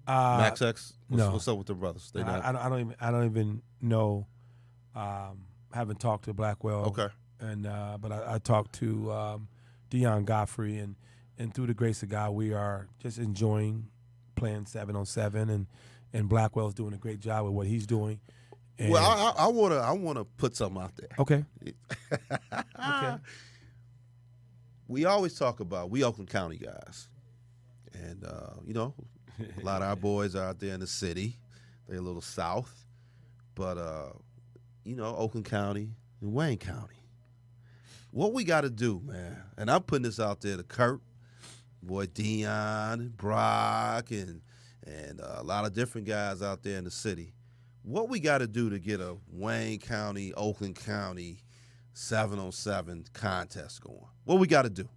Max X, what's up with the brothers? They I don't even know. Haven't talked to Blackwell. Okay. And but I talked to Dion Godfrey, and through the grace of God, we are just enjoying playing 7-on-7, and Blackwell's doing a great job with what he's doing. And well, I wanna put something out there. Okay. Okay. We always talk about we Oakland County guys, and a lot of our boys are out there in the city. They're a little south, but Oakland County and Wayne County. What we got to do, man, and I'm putting this out there to Kurt, boy Dion, and Brock, and a lot of different guys out there in the city. what we got to do to get a Wayne County, Oakland County 7-on-7 contest going? What we got to do?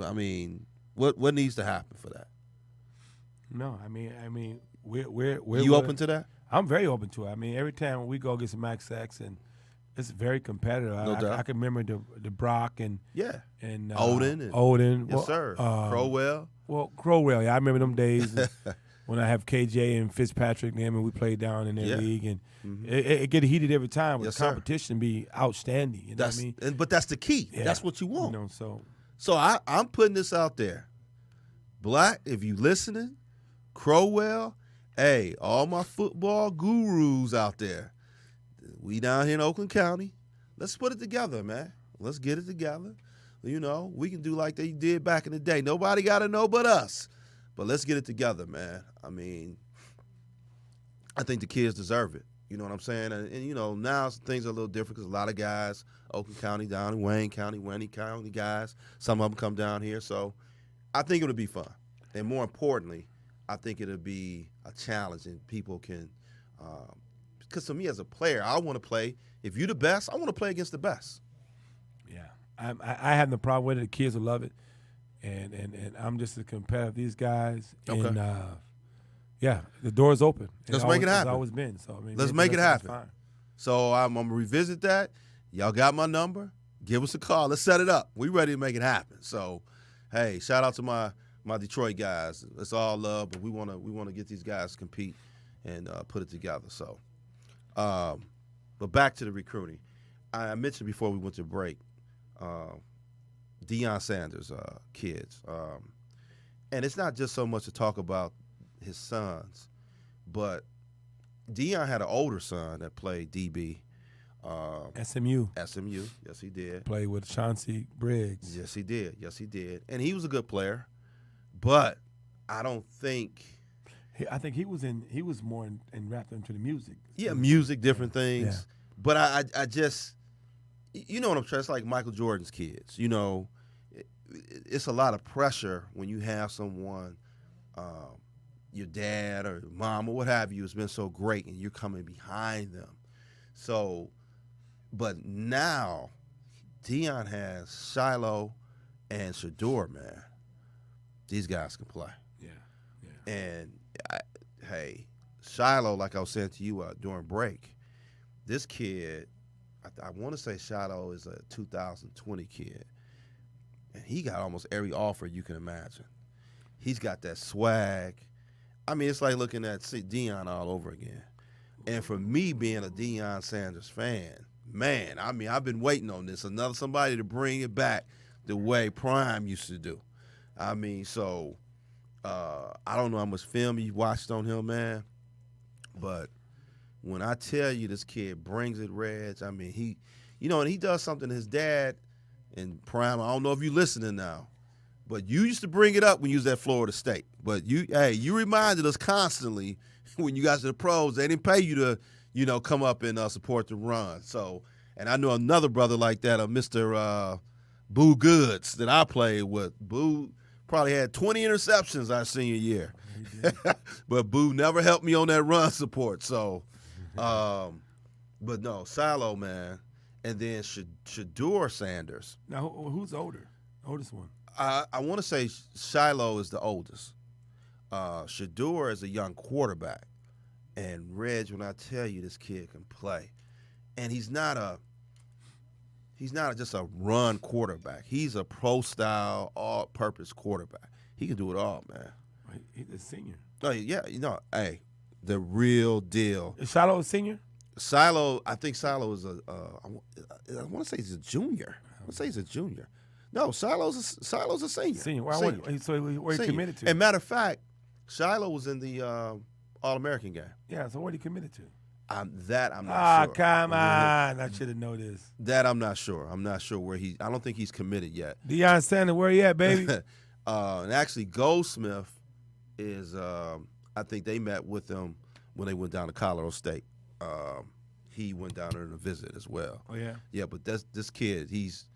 I mean, what needs to happen for that? No, I mean, we're you open to that? I'm very open to it. I mean, every time we go get some Max X, and it's very competitive. No doubt. I can remember the Brock and Odin. Odin. Yes, sir. Crowell. Well, Crowell. Yeah, I remember them days when I have KJ and Fitzpatrick and them, and we played down in their league, and it get heated every time. With the competition be outstanding. You know what I mean? But that's the key. Yeah. That's what you want. You know, so I'm putting this out there. Black, if you listening, Crowell, hey, all my football gurus out there, we down here in Oakland County, let's put it together, man. Let's get it together. You know, we can do like they did back in the day. Nobody got to know but us. But let's get it together, man. I mean, I think the kids deserve it. You know what I'm saying? And you know, now things are a little different because a lot of guys, Oakland County down in Wayne County guys, some of them come down here. So I think it'll be fun. And more importantly, I think it'll be a challenge and people can because for me as a player, I want to play. If you're the best, I want to play against the best. Yeah, I have no problem with it. The kids will love it, and I'm just as competitive these guys. Okay. And yeah, the door's open. Let's make it happen. It's always been. So I mean, let's make it happen. So I'm gonna revisit that. Y'all got my number. Give us a call. Let's set it up. We ready to make it happen. So, hey, shout out to my Detroit guys. It's all love, but we wanna get these guys to compete and put it together. So, but back to the recruiting. I mentioned before we went to break, Deion Sanders' kids, and it's not just so much to talk about his sons, but Deion had an older son that played DB. SMU. Yes, he did. Played with Chauncey Briggs. Yes, he did. And he was a good player, but I don't think. I think he was more wrapped into the music. Yeah, music, different things. Yeah. But I just, you know what I'm trying. It's like Michael Jordan's kids. You know, it's a lot of pressure when you have someone, your dad or mom or what have you, has been so great, and you're coming behind them. So, but now, Deion has Shiloh and Shador, man. These guys can play. Yeah. And, hey, Shiloh, like I was saying to you during break, this kid, I want to say Shiloh is a 2020 kid, and he got almost every offer you can imagine. He's got that swag. I mean, it's like looking at Deion all over again. And for me being a Deion Sanders fan, man, I mean, I've been waiting on this. Somebody to bring it back the way Prime used to do. I mean, so I don't know how much film you watched on him, man, but when I tell you this kid brings it, Reg, I mean, he, you know, and he does something his dad and Prime, I don't know if you're listening now, but you used to bring it up when you was at Florida State. But you reminded us constantly when you guys are the pros, they didn't pay you to, you know, come up and support the run. So, and I know another brother like that, Mr. Boo Goods that I played with. Boo probably had 20 interceptions our senior year. But Boo never helped me on that run support. So, but no, Shiloh, man. And then Shador Sanders. Now, who's older? Oldest one? I want to say Shiloh is the oldest. Shador is a young quarterback. And Reg, when I tell you this kid can play, and he's not just a run quarterback. He's a pro-style, all-purpose quarterback. He can do it all, man. He's a senior. Oh, yeah, you know, hey, the real deal. Is Shiloh a senior? I think Shiloh is I want to say he's a junior. I want to say he's a junior. No, Shiloh's a senior. Senior. So where he committed to? And matter of fact, Shiloh was in the All-American game. Yeah, so what he committed to? I'm not sure. Ah, come on. I should have known this. That I'm not sure. I'm not sure where I don't think he's committed yet. Deion Sanders, where he at, baby? And actually, Goldsmith is, I think they met with him when they went down to Colorado State. He went down there to visit as well. Oh, yeah? Yeah, but this kid, he's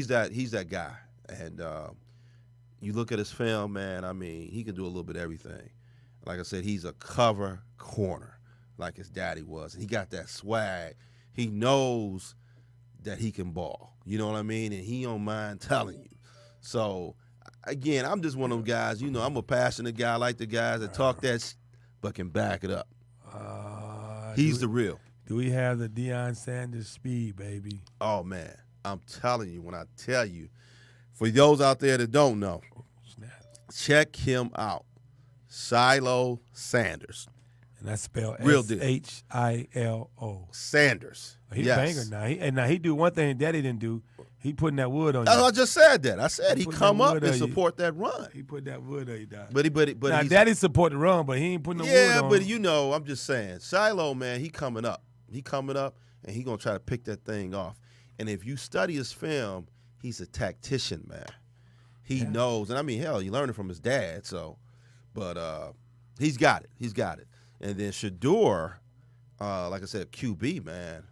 that guy. And you look at his film, man, I mean, he can do a little bit of everything. Like I said, he's a cover corner. like his daddy was. He got that swag. He knows that he can ball. You know what I mean? And he don't mind telling you. So, again, I'm just one of them guys. You know, I'm a passionate guy. I like the guys that talk that but can back it up. He's the real. Do we have the Deion Sanders speed, baby? Oh, man. I'm telling you, when I tell you, for those out there that don't know, check him out. Shiloh Sanders. And that's spelled Real deal. Shilo. Sanders. He's yes. a banger now. He do one thing Daddy didn't do. He putting that wood on you. I just said that. I said he come up and support that run. He put that wood on you, Doc. But now, Daddy support the run, but he ain't putting the wood on. Yeah, but you know, I'm just saying, Shiloh, man, he coming up. He coming up, and he gonna try to pick that thing off. And if you study his film, he's a tactician, man. He knows, and I mean, hell, he learned it from his dad. So, but he's got it. He's got it. And then Shador, like I said, QB, man.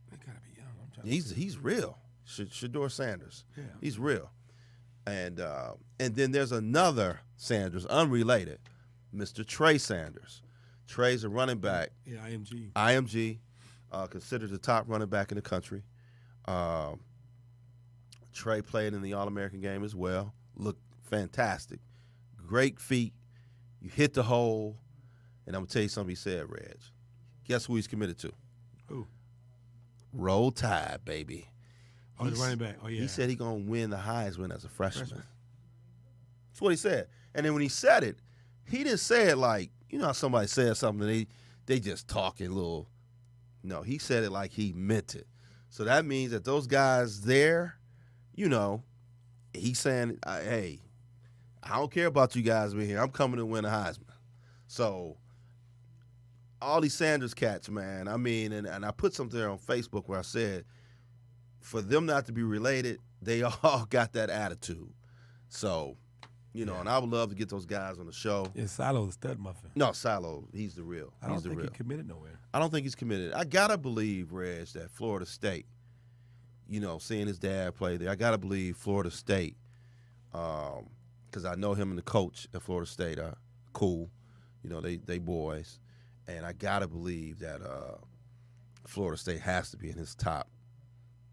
They gotta be young. He's real. Shador Sanders. Yeah. He's real. And then there's another Sanders, unrelated, Mr. Trey Sanders. Trey's a running back. Yeah, IMG. IMG, considered the top running back in the country. Trey played in the All-American game as well. Looked fantastic. Great feet. You hit the hole. And I'm going to tell you something he said, Reg. Guess who he's committed to? Who? Roll Tide, baby. Oh, the running back. Oh, yeah. He said he's going to win the Heisman as a freshman. That's what he said. And then when he said it, he didn't say it like, you know how somebody says something and they just talking little. No, he said it like he meant it. So that means that those guys there, you know, he's saying, hey, I don't care about you guys being here. I'm coming to win a Heisman. So all these Sanders cats, man, I mean, and I put something there on Facebook where I said, for them not to be related, they all got that attitude. So, you know, and I would love to get those guys on the show. Yeah, Silo's a stud muffin. No, Silo, he's the real. I don't think he's committed nowhere. I don't think he's committed. I got to believe, Reg, that Florida State, you know, seeing his dad play there, I got to believe Florida State, because I know him and the coach at Florida State are cool. You know, they boys. And I got to believe that Florida State has to be in his top.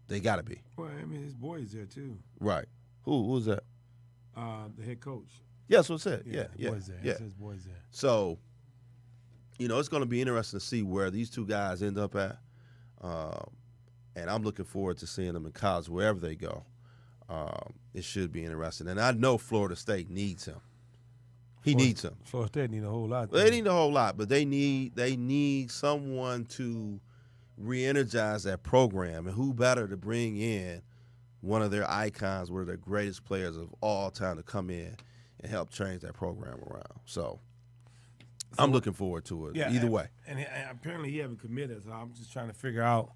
They got to be. Well, I mean, his boy's there, too. Right. Who's that? The head coach. Yeah, that's what I said. Yeah. Boy's there. Yeah. His boy's there. So, you know, it's going to be interesting to see where these two guys end up at. And I'm looking forward to seeing them in college, wherever they go. It should be interesting. And I know Florida State needs him. He needs him. Florida State need a whole lot. They need a whole lot, but they need someone to re-energize that program. And who better to bring in one of their icons, one of their greatest players of all time to come in and help change that program around. So I'm looking forward to it either way. And apparently he haven't committed, so I'm just trying to figure out,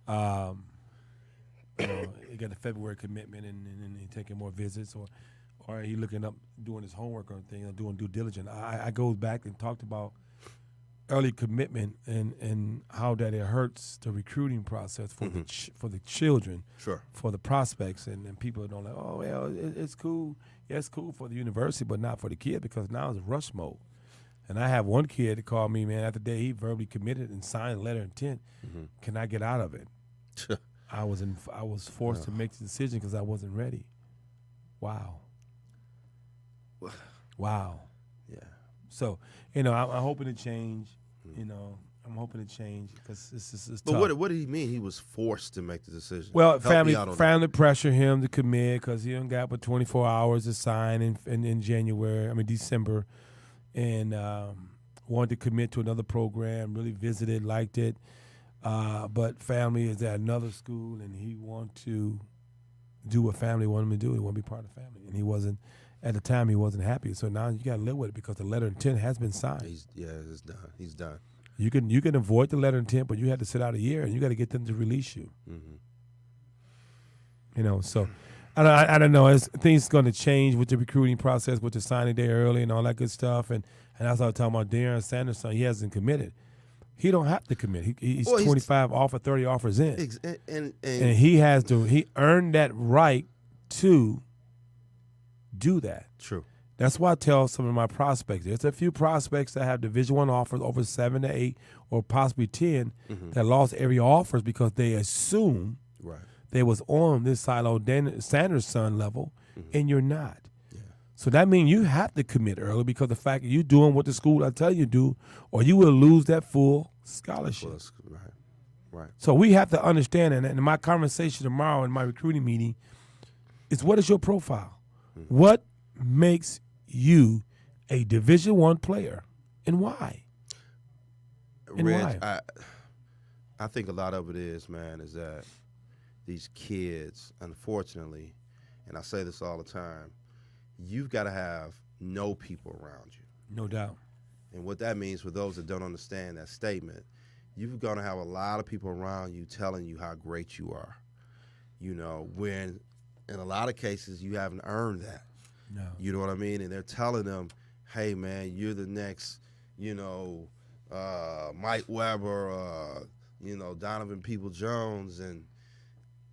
you know, he got a February commitment and he taking more visits or he looking up, doing his homework or thing, or doing due diligence. I go back and talked about early commitment and how that it hurts the recruiting process for the children, for the prospects, and people don't like, oh well, it's cool. Yeah, it's cool for the university, but not for the kid because now it's rush mode. And I have one kid that called me, man, after the day he verbally committed and signed a letter of intent. Can I get out of it? I was forced to make the decision because I wasn't ready. Wow. Yeah. So, you know, I'm hoping to change. You know, I'm hoping to change because this is tough. But what did he mean? He was forced to make the decision. Well, family pressure him to commit because he only got but 24 hours to sign in December, and wanted to commit to another program. Really visited, liked it, but family is at another school, and he wanted to do what family wanted him to do. He wanted to be part of the family, and he wasn't. At the time, he wasn't happy. So now you got to live with it because the letter of intent has been signed. It's done. He's done. You can avoid the letter of intent, but you had to sit out a year, and you got to get them to release you. You know, so I don't know. Things going to change with the recruiting process, with the signing day early and all that good stuff. And that's what I was talking about. Deion Sanders, he hasn't committed. He don't have to commit. He's 25 offer, 30 offers in, and he earned that right to do that. True. That's why I tell some of my prospects. There's a few prospects that have Division I offers over 7 to 8 or possibly 10 that lost every offers because they assume they was on this Silo Sanders' son level, and you're not. So that means you have to commit early because the fact that you're doing what the school I tell you to do, or you will lose that full scholarship. Right. So we have to understand, and in my conversation tomorrow in my recruiting meeting, is what is your profile? What makes you a Division I player, and why? Reg, I think a lot of it is, man, is that these kids, unfortunately, and I say this all the time, you've got to have no people around you. No doubt. And what that means for those that don't understand that statement, you've got to have a lot of people around you telling you how great you are. You know, when in a lot of cases you haven't earned that. No. You know what I mean? And they're telling them, hey, man, you're the next, Mike Weber, Donovan Peoples-Jones, and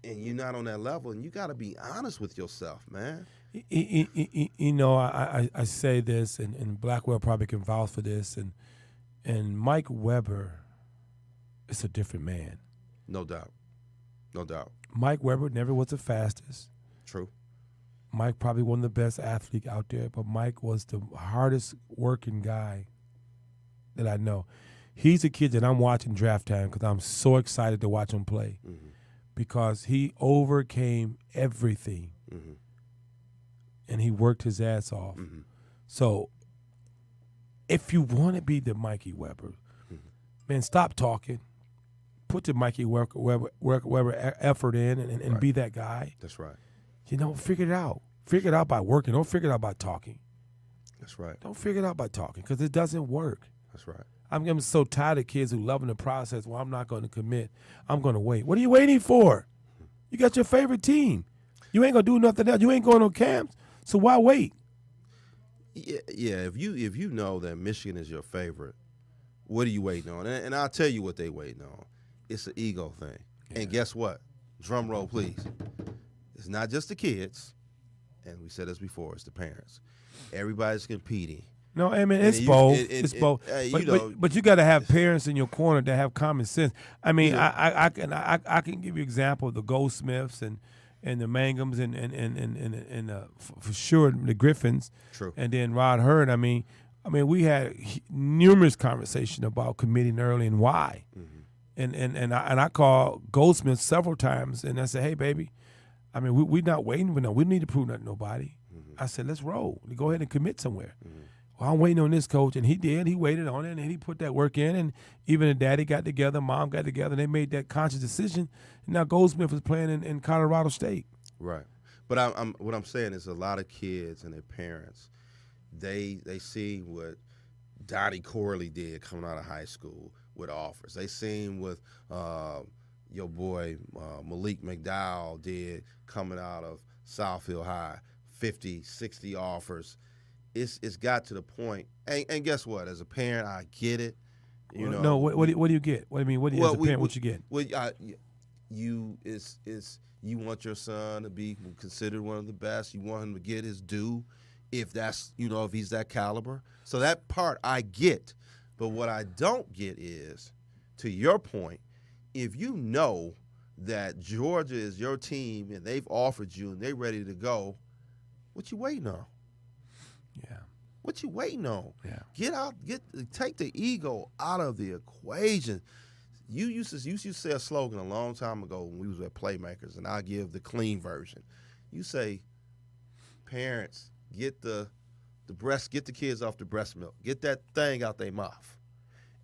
you're not on that level. And you got to be honest with yourself, man. I say this, and Blackwell probably can vouch for this, and Mike Weber is a different man. No doubt. Mike Weber never was the fastest. True. Mike probably wasn't the best athlete out there, but Mike was the hardest working guy that I know. He's a kid that I'm watching draft time because I'm so excited to watch him play because he overcame everything. And he worked his ass off. So if you want to be the Mikey Weber, man, stop talking. Put the Mikey Weber effort in and be that guy. That's right. Figure it out. Figure it out by working. Don't figure it out by talking. That's right. Don't figure it out by talking because it doesn't work. That's right. I'm so tired of kids who loving the process. Well, I'm not going to commit. I'm going to wait. What are you waiting for? You got your favorite team. You ain't going to do nothing else. You ain't going on camps. So why wait? Yeah. If you know that Michigan is your favorite, what are you waiting on? And I'll tell you what they waiting on. It's an ego thing. Yeah. And guess what? Drum roll, please. It's not just the kids, and we said this before. It's the parents. Everybody's competing. No, I mean it's both. It's both. But you got to have parents in your corner that have common sense. I mean, I can give you an example of the Goldsmiths and the Mangums and for sure the Griffins. True. And then Rod Hurd. I mean, we had numerous conversations about committing early and why. And I called Goldsmith several times and I said, hey, baby, I mean, we're not waiting. We don't need to prove nothing to nobody. I said, let's roll. Go ahead and commit somewhere. Well, I'm waiting on this coach, and he did. He waited on it, and he put that work in, and even the daddy got together, mom got together, and they made that conscious decision. And now Goldsmith is playing in Colorado State. Right. But what I'm saying is a lot of kids and their parents, they see what Donnie Corley did coming out of high school with offers. They seen what your boy Malik McDowell did coming out of Southfield High, 50, 60 offers. It's got to the point, and guess what? As a parent, I get it. No, what do you get? What do you mean? As a parent, what you get? Well, you want your son to be considered one of the best. You want him to get his due, if that's if he's that caliber. So that part I get, but what I don't get is, to your point, if you know that Georgia is your team and they've offered you and they're ready to go, what you waiting on? Yeah. What you waiting on? Yeah. Take the ego out of the equation. You used to say a slogan a long time ago when we was at Playmakers, and I'll give the clean version. You say, parents, get the kids off the breast milk. Get that thing out their mouth.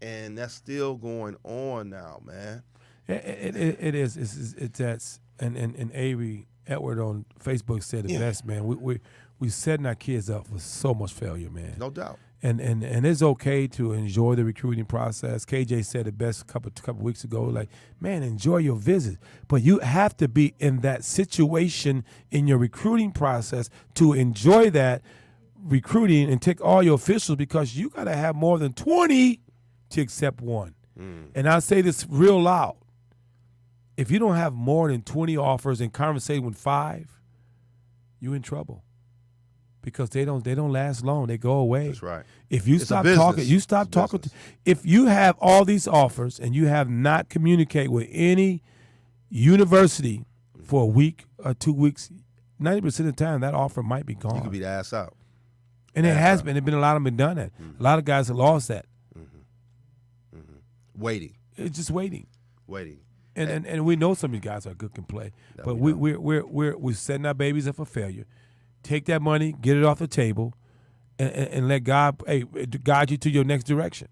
And that's still going on now, man. It is. It's that. And Avery Edward on Facebook said the best, man. We setting our kids up for so much failure, man. No doubt. And it's okay to enjoy the recruiting process. KJ said it best a couple weeks ago, like, man, enjoy your visit. But you have to be in that situation in your recruiting process to enjoy that recruiting and take all your officials, because you got to have more than 20 to accept one. And I say this real loud. If you don't have more than 20 offers and conversation with 5, you're in trouble. because they don't last long. They go away. That's right. If you It's a stop business. talking, you stop It's a talking. business. If you have all these offers and you have not communicated with any university for a week or 2 weeks, 90% of the time that offer might be gone. You could be the ass out. And it has been. There's been a lot of them done that. A lot of guys have lost that. Waiting. It's just waiting. Waiting. And we know some of these guys are good, can play, but we're setting our babies up for failure. Take that money, get it off the table, and let God guide you to your next direction.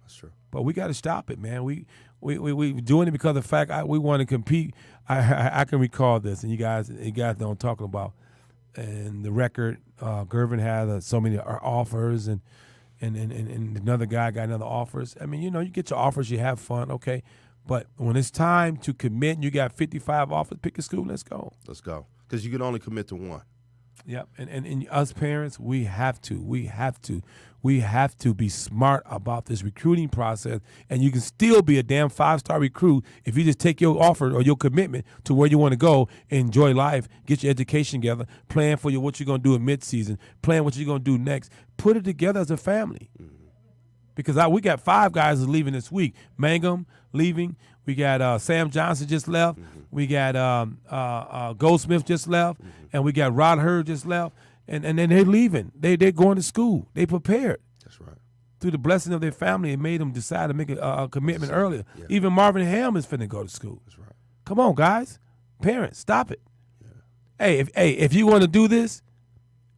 That's true. But we got to stop it, man. We doing it because of the fact we want to compete. I can recall this, and you guys know what I'm talking about. And the record, Gervin had so many offers, and another guy got another offers. I mean, you get your offers, you have fun, okay. But when it's time to commit and you got 55 offers, pick a school, let's go. Let's go. Because you can only commit to one. Yep. And us parents, we have to be smart about this recruiting process. And you can still be a damn 5-star recruit if you just take your offer or your commitment to where you want to go, enjoy life, get your education together, plan for what you're going to do in midseason, plan what you're going to do next. Put it together as a family. Because we got 5 guys who's leaving this week. Mangum leaving. We got Sam Johnson just left. We got Goldsmith just left. And we got Rod Hurd just left. And then they're leaving. They're going to school. They prepared. That's right. Through the blessing of their family, it made them decide to make a commitment earlier. Yeah. Even Marvin Ham is finna go to school. That's right. Come on, guys. Parents, stop it. Yeah. If you want to do this,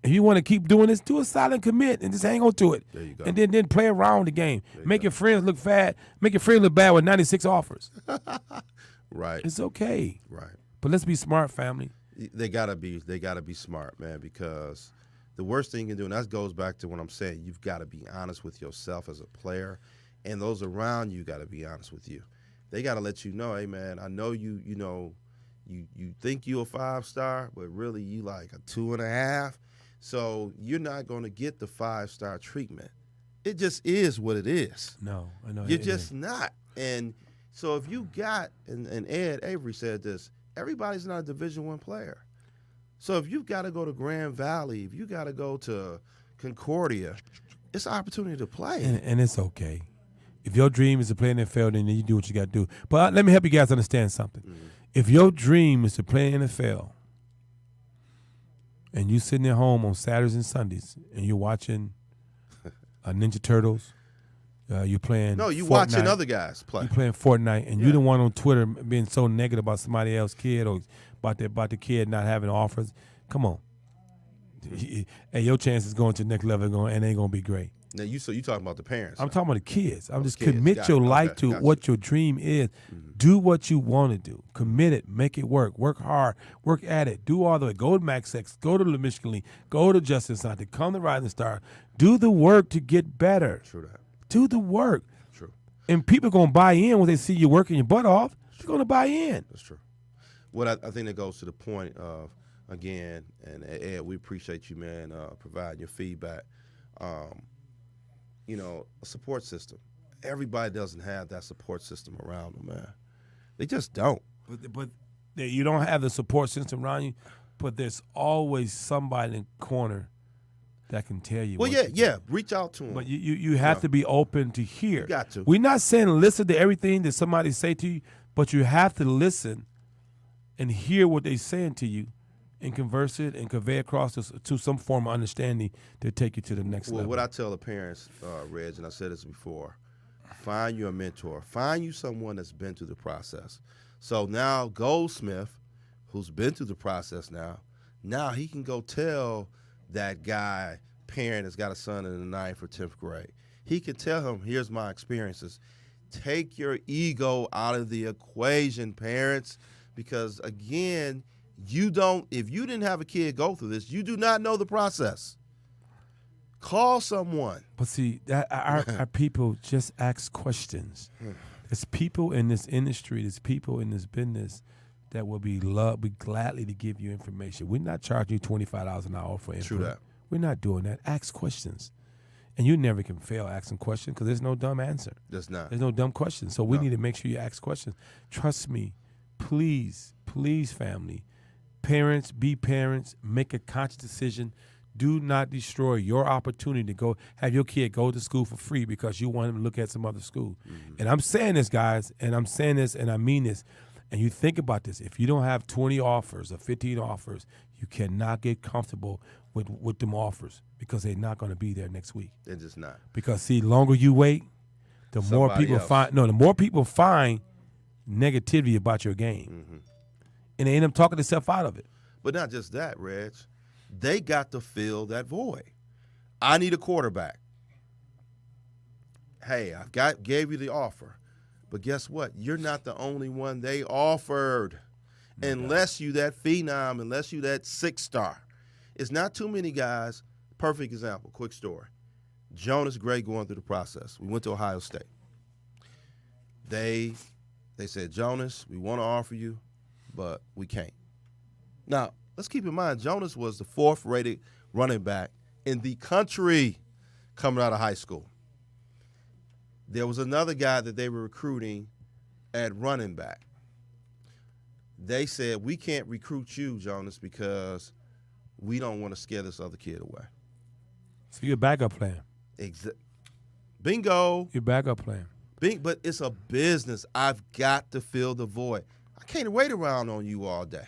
if you want to keep doing this, do a silent commit and just hang on to it. There you go. And then play around the game. Make your friends look bad. Make your friends look bad with 96 offers. Right. It's okay. Right. But let's be smart, family. They gotta be smart, man, because the worst thing you can do, and that goes back to what I'm saying, you've got to be honest with yourself as a player, and those around you got to be honest with you. They got to let you know, hey, man, I know you think you're a 5-star, but really you like a 2.5. So you're not going to get the 5-star treatment. It just is what it is. No, I know. You're just not. And so if you got, and Ed Avery said this, everybody's not a Division I player. So if you've got to go to Grand Valley, if you got to go to Concordia, it's an opportunity to play. And it's okay. If your dream is to play in the NFL, then you do what you got to do. But let me help you guys understand something. If your dream is to play in the NFL, and you sitting at home on Saturdays and Sundays, and you're watching Ninja Turtles, you're playing. No, you Fortnite, watching other guys play. You're playing Fortnite, and you're the one on Twitter being so negative about somebody else's kid or about the kid not having offers. Come on, hey, your chances going to the next level and ain't gonna be great. Now you talking about the parents? I'm talking about the kids. I'm just kids. commit Got your it. life Okay, to got what your dream is. Do what you want to do. Commit it. Make it work. Work hard. Work at it. Do all the way. Go to Max X. Go to the Michigan League. Go to Justin Sante. Come to Rising Star. Do the work to get better. True that. Do the work. True. And people are going to buy in when they see you working your butt off. They're going to buy in. That's true. What I think that goes to the point of, again, and Ed, we appreciate you, man, providing your feedback. A support system. Everybody doesn't have that support system around them, man. They just don't. But you don't have the support system around you, but there's always somebody in the corner that can tell you. Well, yeah. Reach out to them. But you have to be open to hear. You got to. We're not saying listen to everything that somebody say to you, but you have to listen and hear what they're saying to you and converse it and convey across to some form of understanding to take you to the next level. What I tell the parents, Reg, and I said this before, find you a mentor. Find you someone that's been through the process. So now Goldsmith, who's been through the process now he can go tell that guy, parent that's got a son in the 9th or 10th grade. He can tell him, here's my experiences. Take your ego out of the equation, parents, because, again, if you didn't have a kid go through this, you do not know the process. Call someone. But see, our people just ask questions. There's people in this industry, there's people in this business that will be gladly to give you information. We're not charging you $25 an hour for info. True that. We're not doing that. Ask questions. And you never can fail asking questions because there's no dumb answer. There's not. There's no dumb question. So we need to make sure you ask questions. Trust me, please, family. Parents, be parents. Make a conscious decision Do not destroy your opportunity to go have your kid go to school for free because you want him to look at some other school. And I'm saying this, guys, and I'm saying this, and I mean this. And you think about this. If you don't have 20 offers or 15 offers, you cannot get comfortable with them offers because they're not going to be there next week. They're just not. Because, see, the longer you wait, the more people find negativity about your game. And they end up talking themselves out of it. But not just that, Reg. They got to fill that void. I need a quarterback. Hey, gave you the offer. But guess what? You're not the only one they offered. Unless you that phenom, unless you that 6-star. It's not too many guys. Perfect example, quick story. Jonas Gray going through the process. We went to Ohio State. They said, Jonas, we want to offer you, but we can't. Now, let's keep in mind, Jonas was the 4th-rated running back in the country coming out of high school. There was another guy that they were recruiting at running back. They said, we can't recruit you, Jonas, because we don't want to scare this other kid away. So you're a backup plan. Bingo. You're backup plan. But it's a business. I've got to fill the void. I can't wait around on you all day.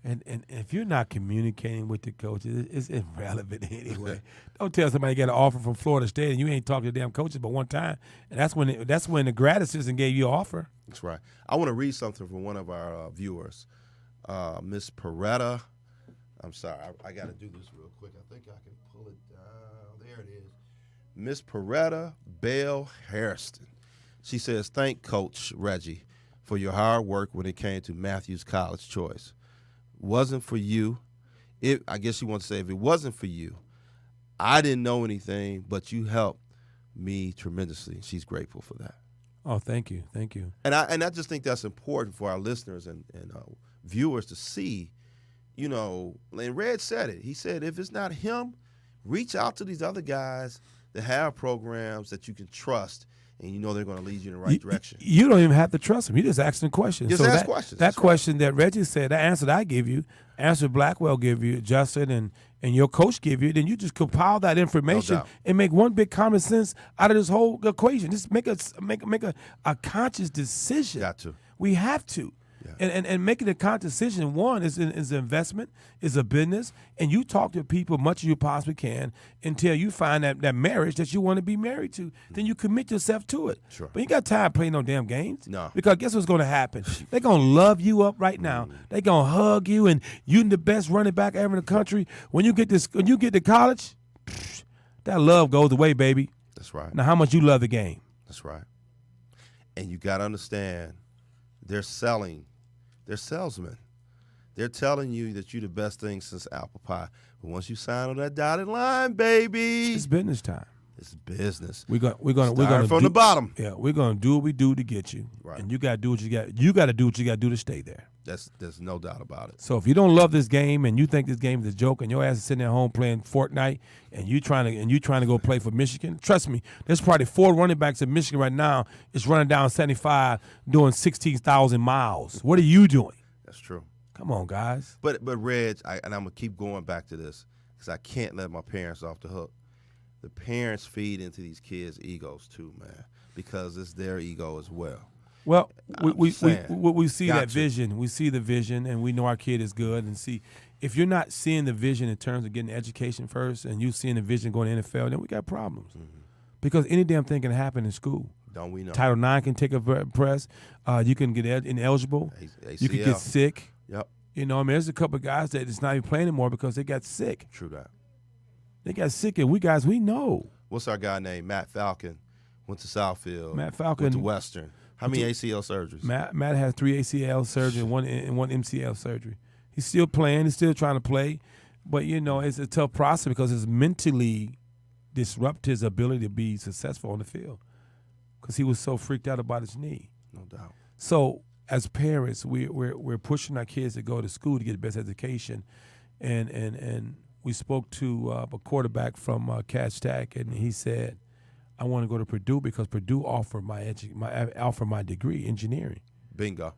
And if you're not communicating with the coaches, it's irrelevant anyway. Don't tell somebody you got an offer from Florida State and you ain't talked to the damn coaches but one time. And that's when the grad assistant gave you an offer. That's right. I want to read something from one of our viewers, Miss Peretta. I'm sorry, I got to do this real quick. I think I can pull it down. There it is. Miss Peretta Bell Harrison. She says, thank Coach Reggie for your hard work when it came to Matthew's college choice. Wasn't for you. I guess she wants to say, if it wasn't for you, I didn't know anything, but you helped me tremendously. She's grateful for that. Oh, thank you. Thank you. And I just think that's important for our listeners and viewers to see, you know, and Red said it. He said, if it's not him, reach out to these other guys that have programs that you can trust and you know they're going to lead you in the right direction. You don't even have to trust them. You just ask them questions. Just ask questions. That question that Reggie said, that answer that I give you, answer Blackwell give you, Justin and your coach give you, then you just compile that information and make one big common sense out of this whole equation. Just make a conscious decision. Got to. We have to. Yeah. And making a conscious decision, one, is an investment, is a business, and you talk to people much as you possibly can until you find that marriage that you want to be married to. Then you commit yourself to it. Sure. But you got time playing no damn games. No. Because guess what's going to happen? They're going to love you up right now. They're going to hug you, and you're the best running back ever in the country. When you get to college, that love goes away, baby. That's right. Now, how much you love the game. That's right. And you got to understand, they're salesmen. They're telling you that you're the best thing since apple pie. But once you sign on that dotted line, baby, it's business time. It's business. We're gonna from the bottom. Yeah, we're gonna do what we do to get you. Right. And you gotta do what you got. You gotta do what you gotta do to stay there. There's no doubt about it. So if you don't love this game and you think this game is a joke and your ass is sitting at home playing Fortnite and you trying to go play for Michigan, trust me, there's probably 4 running backs in Michigan right now. It's running down 75, doing 16,000 miles. What are you doing? That's true. Come on, guys. But Reg, and I'm gonna keep going back to this because I can't let my parents off the hook. The parents feed into these kids' egos too, man, because it's their ego as well. Well, we see that Gotcha. vision. We see the vision, and we know our kid is good. And see, if you're not seeing the vision in terms of getting education first, and you seeing the vision going to NFL, then we got problems. Mm-hmm. Because any damn thing can happen in school. Don't we know? Title IX can take a press. You can get ineligible. ACL. You can get sick. Yep. You know, I mean, there's a couple of guys that is not even playing anymore because they got sick. True that. They got sick, and we know. What's our guy named Matt Falcon? Went to Southfield. Matt Falcon went to Western. How many ACL surgeries? Matt has 3 ACL surgery and one MCL surgery. He's still playing. He's still trying to play. But, you know, it's a tough process because it's mentally disrupt his ability to be successful on the field because he was so freaked out about his knee. No doubt. So as parents, we're pushing our kids to go to school to get the best education. And we spoke to a quarterback from Cass Tech, and he said, I want to go to Purdue because Purdue offered my degree, engineering. Bingo.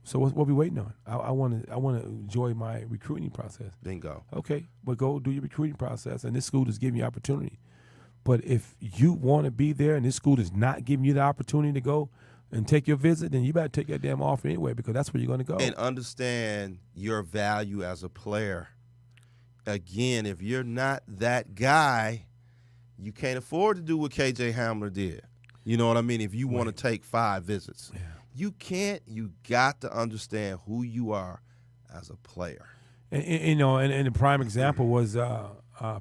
So what we waiting on? I want to enjoy my recruiting process. Bingo. Okay, but go do your recruiting process, and this school is giving you opportunity. But if you want to be there and this school is not giving you the opportunity to go and take your visit, then you better take that damn offer anyway, because that's where you're going to go. And understand your value as a player. Again, if you're not that guy, you can't afford to do what KJ Hamler did. You know what I mean? If you want to take 5 visits. Yeah. You can't. You got to understand who you are as a player. And the prime example was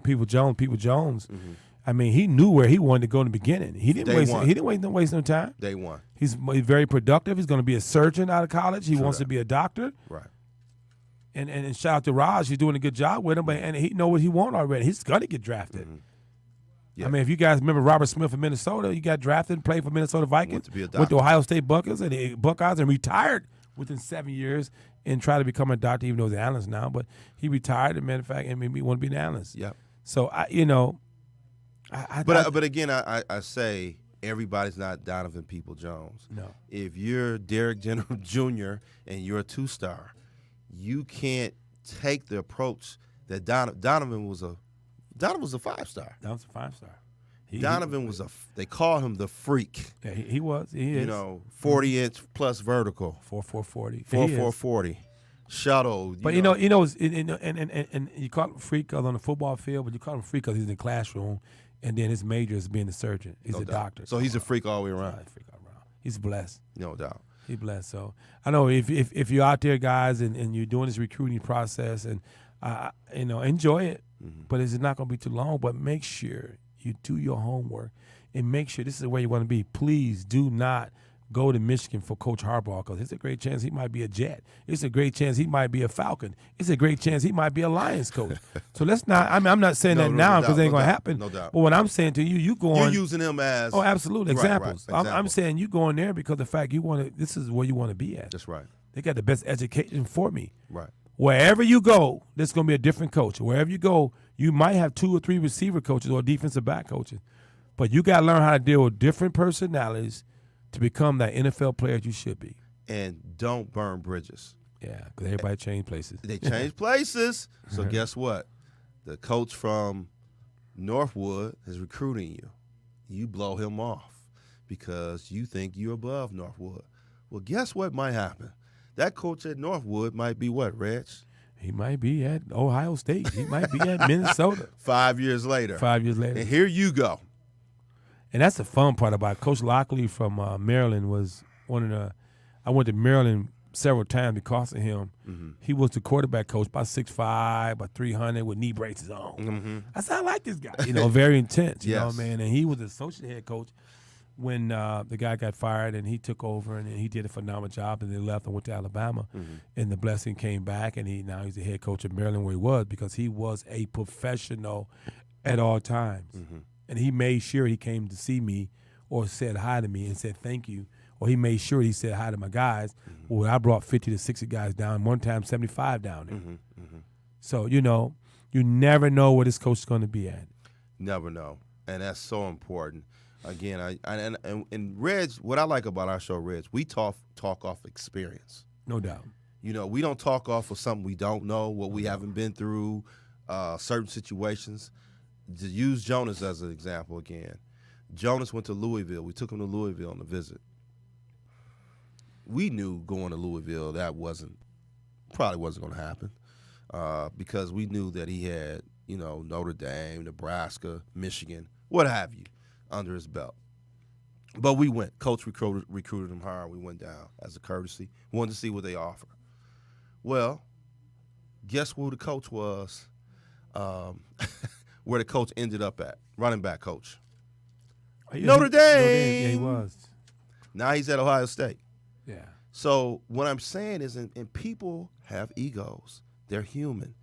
People Jones. Mm-hmm. I mean, he knew where he wanted to go in the beginning. He didn't waste no time. Day one. He's very productive. He's going to be a surgeon out of college. He wants to be a doctor. Right. And shout out to Raj. He's doing a good job with him. And he know what he wants already. He's going to get drafted. Mm-hmm. Yeah. I mean, if you guys remember Robert Smith of Minnesota, he got drafted and played for Minnesota Vikings, went to Ohio State Buckeyes and retired within 7 years and tried to become a doctor, even though he's an analyst now. But he retired, as a matter of fact, and made me want to be an analyst. Yeah. So, But again, I say everybody's not Donovan Peoples-Jones. No. If you're Derek Jeter Jr. and you're a 2-star, you can't take the approach that Donovan was a 5-star. That was a 5-star. Donovan was they called him the freak. Yeah, he was. He is. 40-inch plus vertical. 4.40. 4.40. Shuttle. But and you call him freak because on the football field, but you call him freak because he's in the classroom, and then his major is being a surgeon. He's a doctor. So he's a freak all the way around. He's a freak all around. He's blessed. No doubt. He's blessed. So I know if you're out there, guys, and you're doing this recruiting process, and enjoy it. Mm-hmm. But it's not going to be too long. But make sure you do your homework and make sure this is where you want to be. Please do not go to Michigan for Coach Harbaugh, because it's a great chance he might be a Jet. It's a great chance he might be a Falcon. It's a great chance he might be a Lions coach. So let's not. I mean, I'm not saying that now because it ain't going to happen. No doubt. But what I'm saying to you, you going. You're using him as. Oh, absolutely. Examples. Right. I'm saying you going there because the fact you want to. This is where you want to be at. That's right. They got the best education for me. Right. Wherever you go, there's going to be a different coach. Wherever you go, you might have 2 or 3 receiver coaches or defensive back coaches. But you got to learn how to deal with different personalities to become that NFL player you should be. And don't burn bridges. Yeah, because everybody changed places. They changed places. So guess what? The coach from Northwood is recruiting you. You blow him off because you think you're above Northwood. Well, guess what might happen? That coach at Northwood might be what, Reg? He might be at Ohio State. He might be at Minnesota. 5 years later. 5 years later. And here you go. And that's the fun part about it. Coach Lockley from Maryland was one of the – I went to Maryland several times because of him. Mm-hmm. He was the quarterback coach, about 6'5", about 300 with knee braces on. Mm-hmm. I said, I like this guy. Very intense, you know, man. And he was the associate head coach when the guy got fired, and he took over, and he did a phenomenal job, and then left and went to Alabama. Mm-hmm. And the blessing came back, and now he's the head coach of Maryland where he was, because he was a professional at all times. Mm-hmm. And he made sure he came to see me or said hi to me and said thank you. Or he made sure he said hi to my guys. Mm-hmm. Well, I brought 50 to 60 guys down, one time 75 down there. Mm-hmm. Mm-hmm. So, you never know where this coach is going to be at. Never know. And that's so important. Again, and Reg, what I like about our show, Reg, we talk off experience. No doubt. We don't talk off of something we don't know, what we haven't been through, certain situations. To use Jonas as an example again, Jonas went to Louisville. We took him to Louisville on a visit. We knew going to Louisville that probably wasn't going to happen because we knew that he had, Notre Dame, Nebraska, Michigan, what have you, under his belt. But we went. Coach recruited him hard. We went down as a courtesy. We wanted to see what they offer. Well, guess who the coach was? Where the coach ended up at, running back coach. Notre Dame. Yeah, he was. Now he's at Ohio State. Yeah. So what I'm saying is, and people have egos. They're human.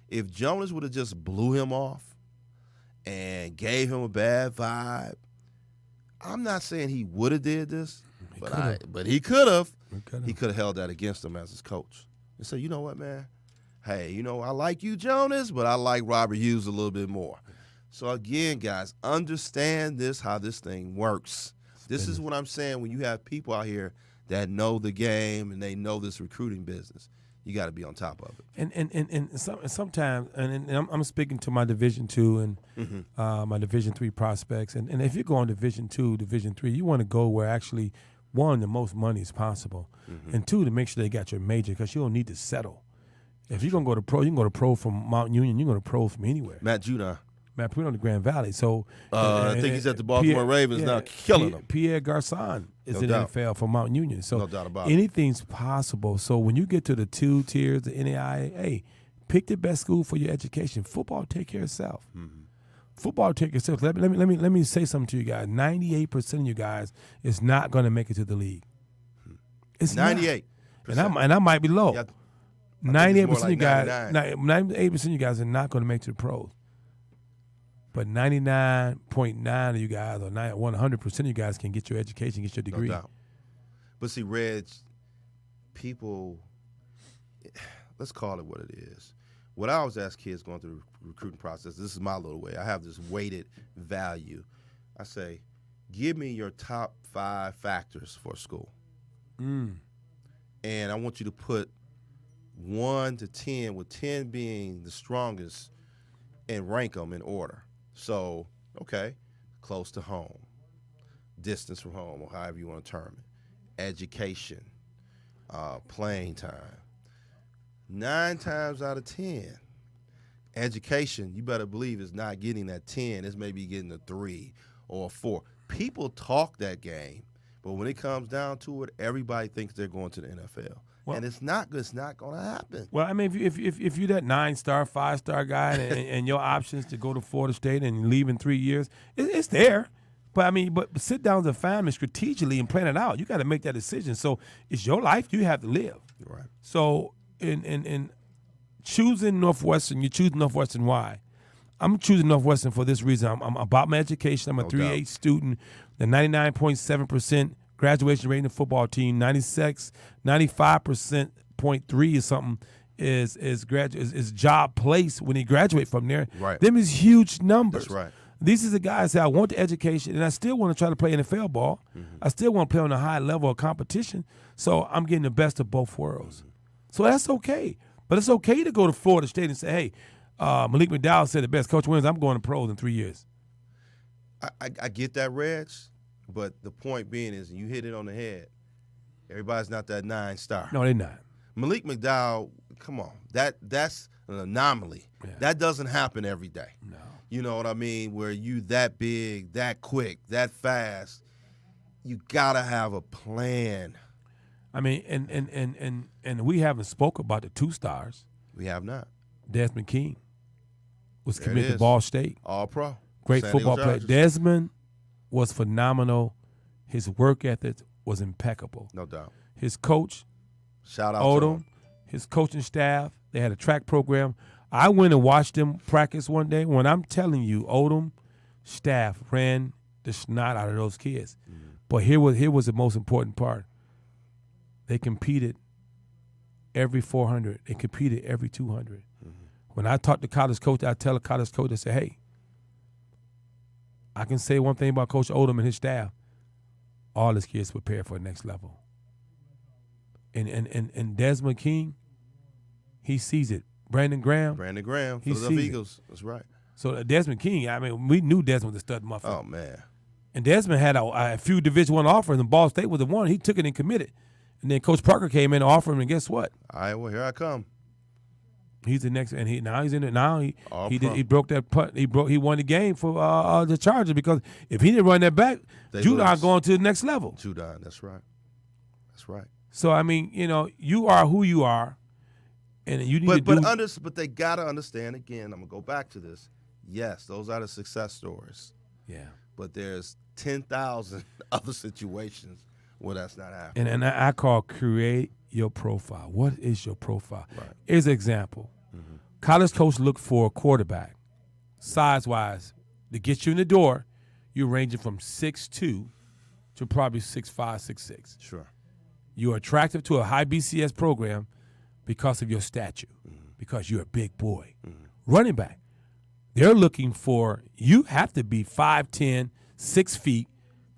If Jonas would have just blew him off and gave him a bad vibe, I'm not saying he would have did this, but he could have. He could have held that against him as his coach and said, you know what, man? Hey, I like you, Jonas, but I like Robert Hughes a little bit more. So, again, guys, understand how this thing works. This is what I'm saying when you have people out here that know the game and they know this recruiting business. You got to be on top of it. And sometimes, and I'm speaking to my Division II and my Division III prospects. And if you go on Division II, Division III, you want to go where actually, one, the most money is possible, and two, to make sure they got your major because you don't need to settle. If you're going to go to pro, you can go to pro from Mount Union. You can go to pro from anywhere. Matt Judon on the Grand Valley. So I think he's at the Baltimore Ravens now, killing them. Pierre Garçon is in the NFL for Mount Union. So no doubt about it. Anything's possible. So when you get to the 2 tiers, the NAIA, hey, pick the best school for your education. Football take care of itself. Football take care of itself. Let me say something to you guys. 98% of you guys is not going to make it to the league. It's 98%. And I might be low. 98% of you guys, 98% of you guys are not going to make it to the pros. But 99.9 of you guys, or 100% of you guys can get your education, get your degree. No doubt. But see, Reg, people, let's call it what it is. What I always ask kids going through the recruiting process, this is my little way. I have this weighted value. I say, give me your top 5 factors for school. And I want you to put 1 to 10, with 10 being the strongest, and rank them in order. So, okay, close to home, distance from home, or however you want to term it, education, playing time. 9 times out of 10, education, you better believe, is not getting that 10. It's maybe getting a 3 or a 4. People talk that game, but when it comes down to it, everybody thinks they're going to the NFL. Well, and it's not going to happen. Well, I mean, if you're that 9-star, 5-star guy, and your options to go to Florida State and leave in 3 years, it's there. But I mean, but sit down as a family strategically and plan it out. You got to make that decision. So it's your life. You have to live. Right. So in choosing Northwestern, you choose Northwestern. Why? I'm choosing Northwestern for this reason. I'm about my education. I'm a 3.8 student. The 99.7% graduation rate in the football team, 95.3 is something is job place when he graduate from there. Right. Them is huge numbers. That's right. These are the guys that I want the education, and I still want to try to play NFL ball. I still want to play on a high level of competition. So I'm getting the best of both worlds. So that's okay. But it's okay to go to Florida State and say, hey, Malik McDowell said the best. Coach Williams, I'm going to pros in 3 years. I get that, Reg. But the point being is, you hit it on the head. Everybody's not that 9-star. No, they're not. Malik McDowell, come on. That's an anomaly. Yeah. That doesn't happen every day. No. You know what I mean? Where you that big, that quick, that fast. You got to have a plan. I mean, and we haven't spoke about the 2 stars. We have not. Desmond King was committed to Ball State. All pro. Great football player. Desmond was phenomenal. His work ethic was impeccable. No doubt. His coach, shout out Odom, to him. His coaching staff, they had a track program. I went and watched them practice one day. When I'm telling you, Odom staff ran the snot out of those kids. But here was the most important part. They competed every 400. They competed every 200. When I talk to college coach, I tell a college coach, I say, hey, I can say one thing about Coach Odom and his staff. All his kids prepared for the next level. And Desmond King, he sees it. Brandon Graham, Philadelphia Eagles. That's right. So Desmond King, I mean, we knew Desmond was a stud muffin. Oh, man. And Desmond had a few Division I offers, and Ball State was the one. He took it and committed. And then Coach Parker came in and offered him, and guess what? All right, well, here I come. He's the next, and he's in it now. He broke that punt. He won the game for the Chargers, because if he didn't run that back, Judon going to the next level. Judon, that's right. That's right. So I mean, you are who you are, and you need but they gotta understand. Again, I'm gonna go back to this. Yes, those are the success stories. Yeah. But there's 10,000 other situations where that's not happening. And I call create your profile. What is your profile? Right. Here's an example. College coach look for a quarterback, size-wise, to get you in the door. You're ranging from 6'2" to probably 6'5", 6'6". Sure. You're attractive to a high BCS program because of your stature, because you're a big boy. Running back, they're looking for, you have to be 5'10", 6 feet,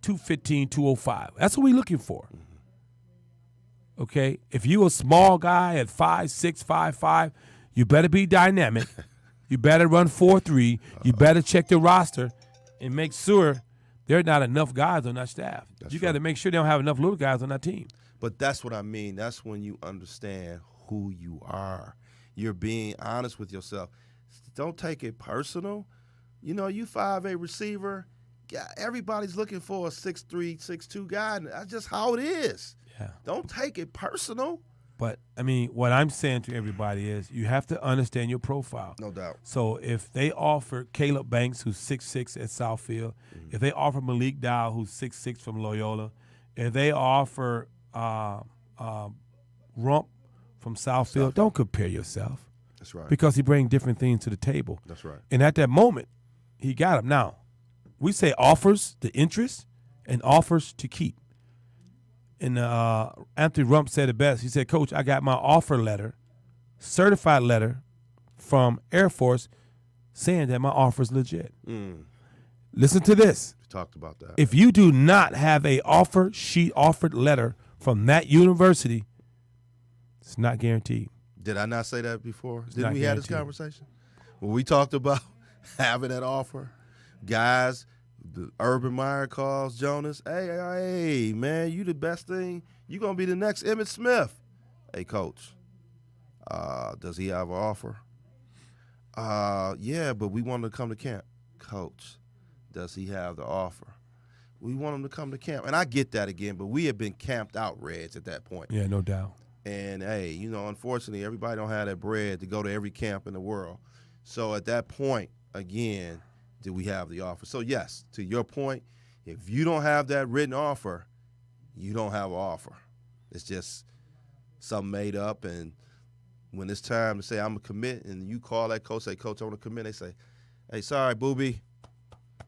215, 205. That's what we're looking for. Okay, if you a small guy at 5'6", 5'5", you better be dynamic. You better run 4.3. You better check the roster and make sure there are not enough guys on that staff. You got to make sure they don't have enough little guys on that team. But that's what I mean. That's when you understand who you are. You're being honest with yourself. Don't take it personal. You know, you 5'8" receiver. Everybody's looking for a 6'3", 6'2" guy. And that's just how it is. Yeah. Don't take it personal. But, I mean, what I'm saying to everybody is you have to understand your profile. No doubt. So if they offer Caleb Banks, who's 6'6" at Southfield, if they offer Malik Dow, who's 6'6" from Loyola, if they offer Rump from Southfield, don't compare yourself. That's right. Because he brings different things to the table. That's right. And at that moment, he got him. Now, we say offers to interest and offers to keep. And Anthony Rump said it best. He said, Coach, I got my offer letter, certified letter from Air Force saying that my offer is legit. Listen to this. We talked about that. If you do not have a offer sheet offered letter from that university, it's not guaranteed. Did I not say that before? Didn't not we have this guaranteed. conversation? When we talked about having that offer, guys, the Urban Meyer calls Jonas, hey, man, you the best thing. You going to be the next Emmitt Smith. Hey, Coach, does he have an offer? Yeah, but we want him to come to camp. Coach, does he have the offer? We want him to come to camp. And I get that again, but we have been camped out, Reds, at that point. Yeah, no doubt. And, hey, you know, unfortunately, everybody don't have that bread to go to every camp in the world. So at that point, again, do we have the offer? So, yes, to your point, if you don't have that written offer, you don't have an offer. It's just something made up. And when it's time to say I'm going to commit and you call that coach, say, Coach, I want to commit, they say, hey, sorry, booby,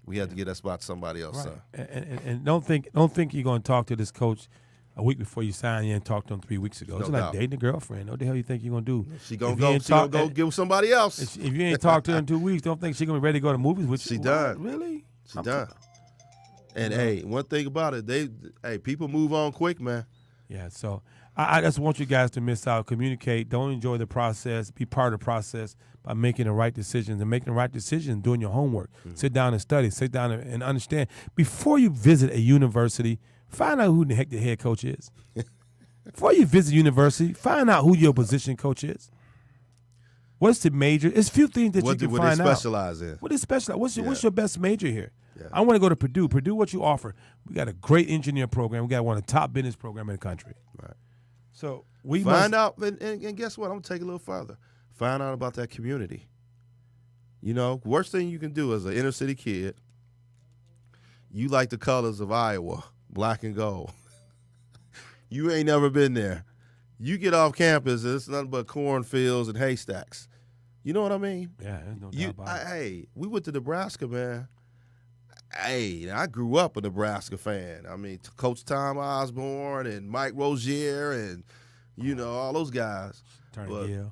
we have to get that spot to somebody else. Right. Son. And don't think you're going to talk to this coach a week before you sign. You and talked to him 3 weeks ago. It's like dating a girlfriend. What the hell you think you're going to do? She going to go get with somebody else. If you ain't talked to her in 2 weeks, don't think she's going to be ready to go to movies with you. She done. Really? She done. And, hey, one thing about it, people move on quick, man. Yeah, so I just want you guys to miss out. Communicate. Don't enjoy the process. Be part of the process by making the right decisions. And making the right decisions, doing your homework. Sit down and study. Sit down and understand. Before you visit a university, find out who the heck the head coach is. Before you visit university, find out who your position coach is. What's the major? It's a few things that you can find out. What they specialize in? What they specialize? What's your best major here? Yeah. I want to go to Purdue. Purdue, what you offer? We got a great engineer program. We got one of the top business program in the country. Right. So we find out, and guess what? I'm going to take it a little further. Find out about that community. You know, worst thing you can do as an inner city kid, you like the colors of Iowa, black and gold. You ain't never been there. You get off campus, it's nothing but cornfields and haystacks. You know what I mean? Yeah, there's no doubt about it. Hey, we went to Nebraska, man. Hey, I grew up a Nebraska fan. I mean, Coach Tom Osborne and Mike Rozier and, you know, all those guys.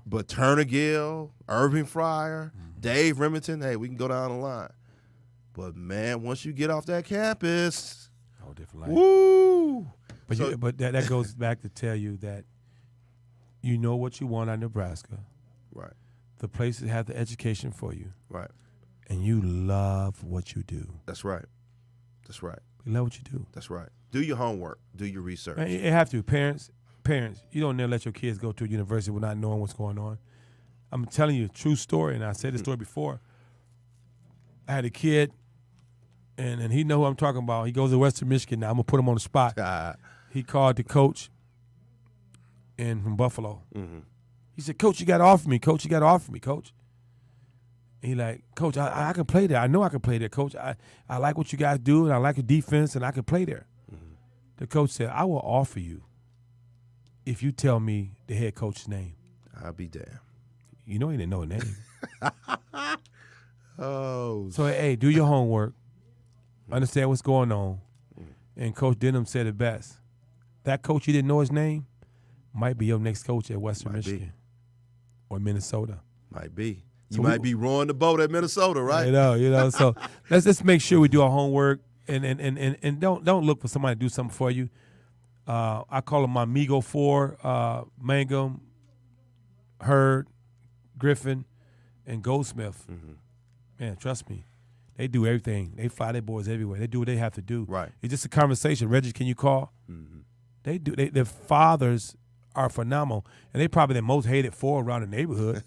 But Turner Gill, Irving Fryer, Dave Remington, hey, we can go down the line. But, man, once you get off that campus, whole different life. Woo! But that goes back to tell you that you know what you want out of Nebraska. Right. The places have the education for you. Right. And you love what you do. That's right. That's right. You love what you do. That's right. Do your homework. Do your research. Man, you have to. Parents, you don't never let your kids go to a university without knowing what's going on. I'm telling you a true story, and I said this story before. I had a kid, and he know who I'm talking about. He goes to Western Michigan now. I'm going to put him on the spot. He called the coach from Buffalo. Mm-hmm. He said, Coach, you got to offer me. Coach, you got to offer me, Coach. He like, Coach, I can play there. I know I can play there, Coach. I like what you guys do, and I like your defense, and I can play there. Mm-hmm. The coach said, I will offer you if you tell me the head coach's name. I'll be damned. You know he didn't know his name. Oh. So, hey, do your homework. Understand what's going on. And Coach Denham said it best. That coach you didn't know his name might be your next coach at Western Michigan or Minnesota. Might be. You So might be rowing the boat at Minnesota, right? You know. So let's make sure we do our homework and don't look for somebody to do something for you. I call them my Migo 4, Mangum, Hurd, Griffin, and Goldsmith. Man, trust me. They do everything. They fly their boys everywhere. They do what they have to do. Right. It's just a conversation. Reggie, can you call? They do. Their fathers are phenomenal, and they probably the most hated four around the neighborhood.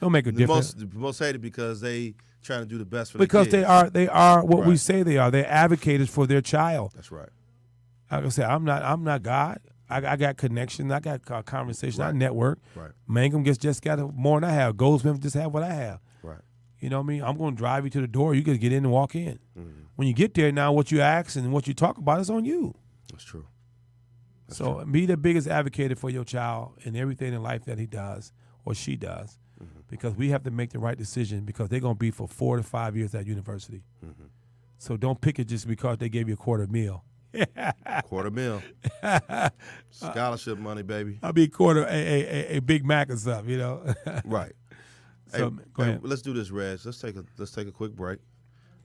Don't make a difference. The most hated because they trying to do the best for because the kids. they are what we Right. say they are. They're advocates for their child. That's right. Like I said, I'm not God. I got connection. I got conversation. I Right. network. Right. Mangum just got more than I have. Goldsmith just have what I have. Right. You know what I mean? I'm going to drive you to the door. You can get in and walk in. When you get there, now what you ask and what you talk about is on you. That's true. So be the biggest advocate for your child in everything in life that he does or she does, because we have to make the right decision, because they're going to be for 4 to 5 years at university. So don't pick it just because they gave you a quarter meal. Quarter meal. Scholarship money, baby. I'll be quarter a Big Mac or something, you know. Right. So go ahead. Let's do this, Reg. Let's take a quick break.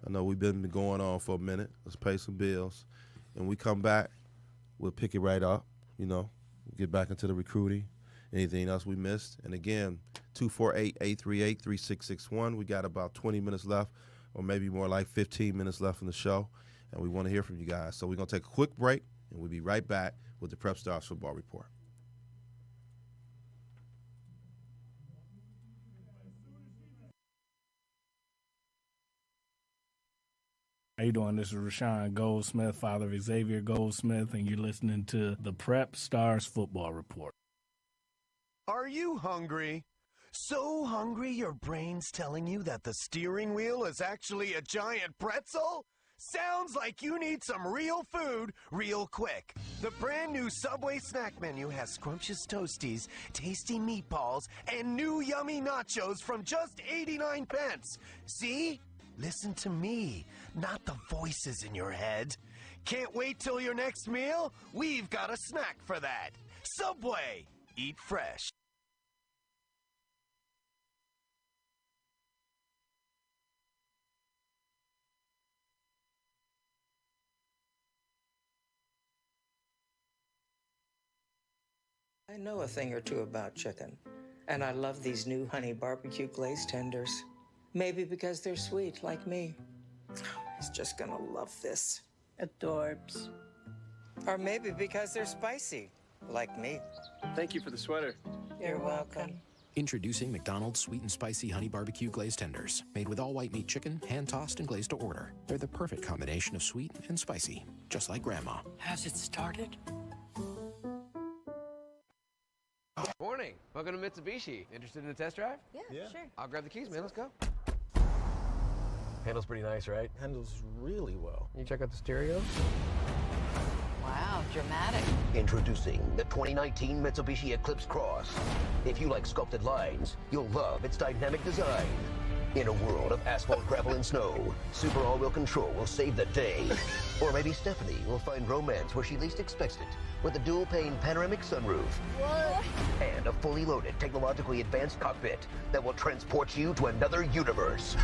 I know we've been going on for a minute. Let's pay some bills. And we come back, we'll pick it right up, you know, get back into the recruiting, anything else we missed. And again, 248-838-3661. We got about 20 minutes left, or maybe more like 15 minutes left in the show. And we want to hear from you guys. So we're going to take a quick break, and we'll be right back with the Prep Stars Football Report. How you doing? This is Rashawn Goldsmith, father of Xavier Goldsmith, and you're listening to the Prep Stars Football Report. Are you hungry? So hungry your brain's telling you that the steering wheel is actually a giant pretzel? Sounds like you need some real food real quick. The brand new Subway snack menu has scrumptious toasties, tasty meatballs, and new yummy nachos from just 89 cents. See? Listen to me, not the voices in your head. Can't wait till your next meal? We've got a snack for that. Subway. Eat fresh. I know a thing or two about chicken, and I love these new honey barbecue glazed tenders. Maybe because they're sweet, like me. He's just gonna love this. Adorbs. Or maybe because they're spicy, like me. Thank you for the sweater. You're welcome. Introducing McDonald's sweet and spicy honey barbecue glazed tenders. Made with all white meat chicken, hand tossed and glazed to order. They're the perfect combination of sweet and spicy, just like Grandma. Has it started? Morning. Welcome to Mitsubishi. Interested in a test drive? Yeah, sure. I'll grab the keys, man. Let's go. Handles pretty nice, right? Handles really well. You check out the stereo? Wow, dramatic. Introducing the 2019 Mitsubishi Eclipse Cross. If you like sculpted lines, you'll love its dynamic design. In a world of asphalt, gravel, and snow, super all-wheel control will save the day. Or maybe Stephanie will find romance where she least expects it with a dual-pane panoramic sunroof. What? And a fully loaded, technologically advanced cockpit that will transport you to another universe.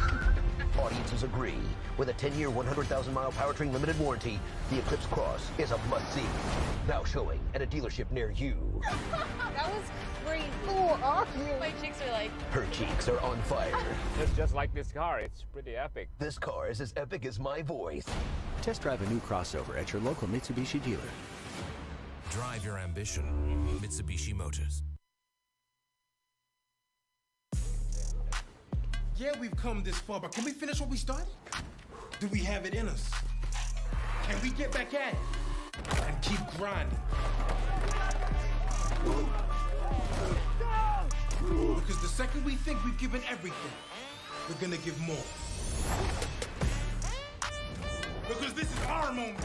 Audiences agree. With a 10-year, 100,000-mile powertrain limited warranty, the Eclipse Cross is a must-see. Now showing at a dealership near you. That was great. Who are you? My cheeks are like... Her cheeks are on fire. It's just like this car. It's pretty epic. This car is as epic as my voice. Test drive a new crossover at your local Mitsubishi dealer. Drive your ambition. Mitsubishi Motors. Yeah, we've come this far, but can we finish what we started? Do we have it in us? Can we get back at it and keep grinding? Because the second we think we've given everything, we're gonna give more. Because this is our moment,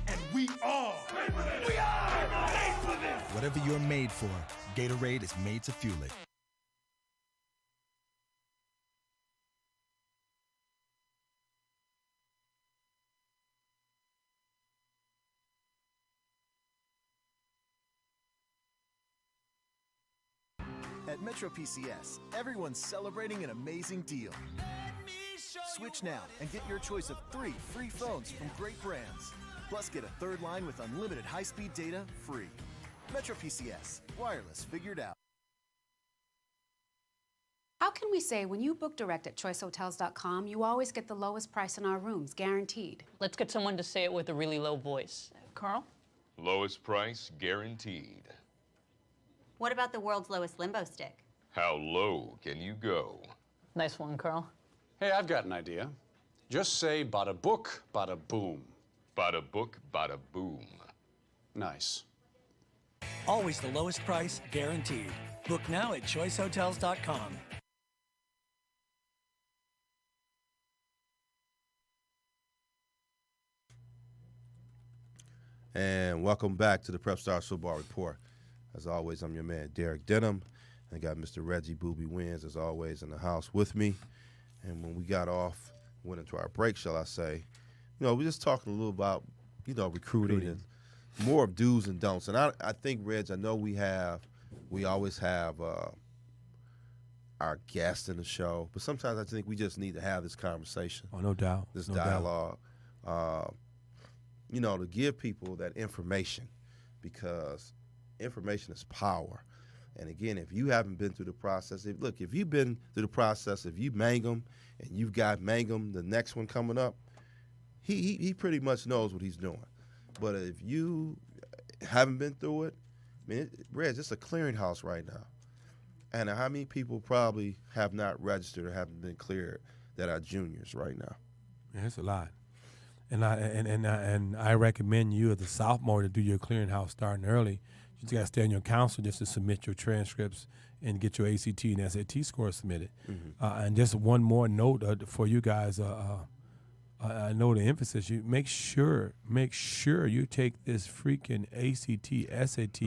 and we are made for this! Whatever you're made for, Gatorade is made to fuel it. At Metro PCS, everyone's celebrating an amazing deal. Switch now and get your choice of 3 free phones from great brands. Plus, get a third line with unlimited high-speed data free. Metro PCS. Wireless figured out. How can we say when you book direct at choicehotels.com, you always get the lowest price in our rooms, guaranteed? Let's get someone to say it with a really low voice. Carl? Lowest price guaranteed. What about the world's lowest limbo stick? How low can you go? Nice one, Carl. Hey, I've got an idea. Just say bada book, bada boom. Bada book, bada boom. Nice. Always the lowest price, guaranteed. Book now at choicehotels.com. And welcome back to the Prep Stars Football Report. As always, I'm your man, Derek Denham. And I got Mr. Reggie Booby Wins, as always, in the house with me. And when we got off, went into our break, shall I say, we're just talking a little about, recruiting and more of do's and don'ts. And I think, Reg, I know we always have our guests in the show, but sometimes I think we just need to have this conversation. Oh, no doubt. This no dialogue. To give people that information, because information is power. And again, if you haven't been through the process, if you've been through the process, if you Mangum and you've got Mangum, the next one coming up, he pretty much knows what he's doing. But if you haven't been through it, Reg, it's a clearinghouse right now. And how many people probably have not registered or haven't been cleared that are juniors right now? Yeah, it's a lot. And I recommend you as a sophomore to do your clearinghouse starting early. You just got to stay on your council just to submit your transcripts and get your ACT and SAT scores submitted. Mm-hmm. And just one more note for you guys. I know the emphasis. You make sure you take this freaking ACT, SAT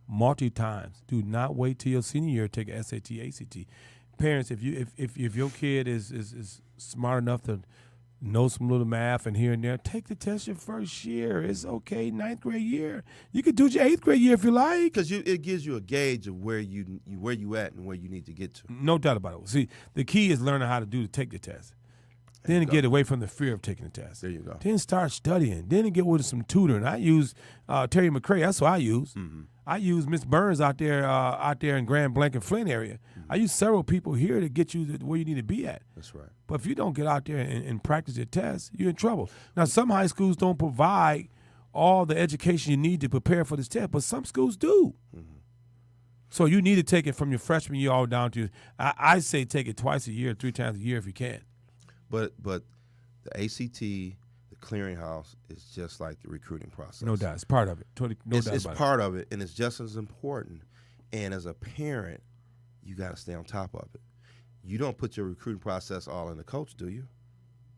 multi times. Do not wait till your senior year to take a SAT, ACT. Parents, if your kid is smart enough to know some little math and here and there, take the test your first year. It's okay, 9th grade year. You could do your 8th grade year if you like. Because it gives you a gauge of where you at and where you need to get to. No doubt about it. See, the key is learning how to take the test. Then get away from the fear of taking the test. There you go. Then start studying. Then get with some tutoring. I use Terry McCray. That's what I use. Mm-hmm. I use Miss Burns out there in Grand Blanc and Flint area. Mm-hmm. I use several people here to get you where you need to be at. That's right. But if you don't get out there and practice your test, you're in trouble. Now, some high schools don't provide all the education you need to prepare for this test, but some schools do. Mm-hmm. So you need to take it from your freshman year all down to, I say take it twice a year, 3 times a year if you can. But the ACT, the clearinghouse, is just like the recruiting process. No doubt. It's part of it. It's part of it, and it's just as important. And as a parent, you got to stay on top of it. You don't put your recruiting process all in the coach, do you?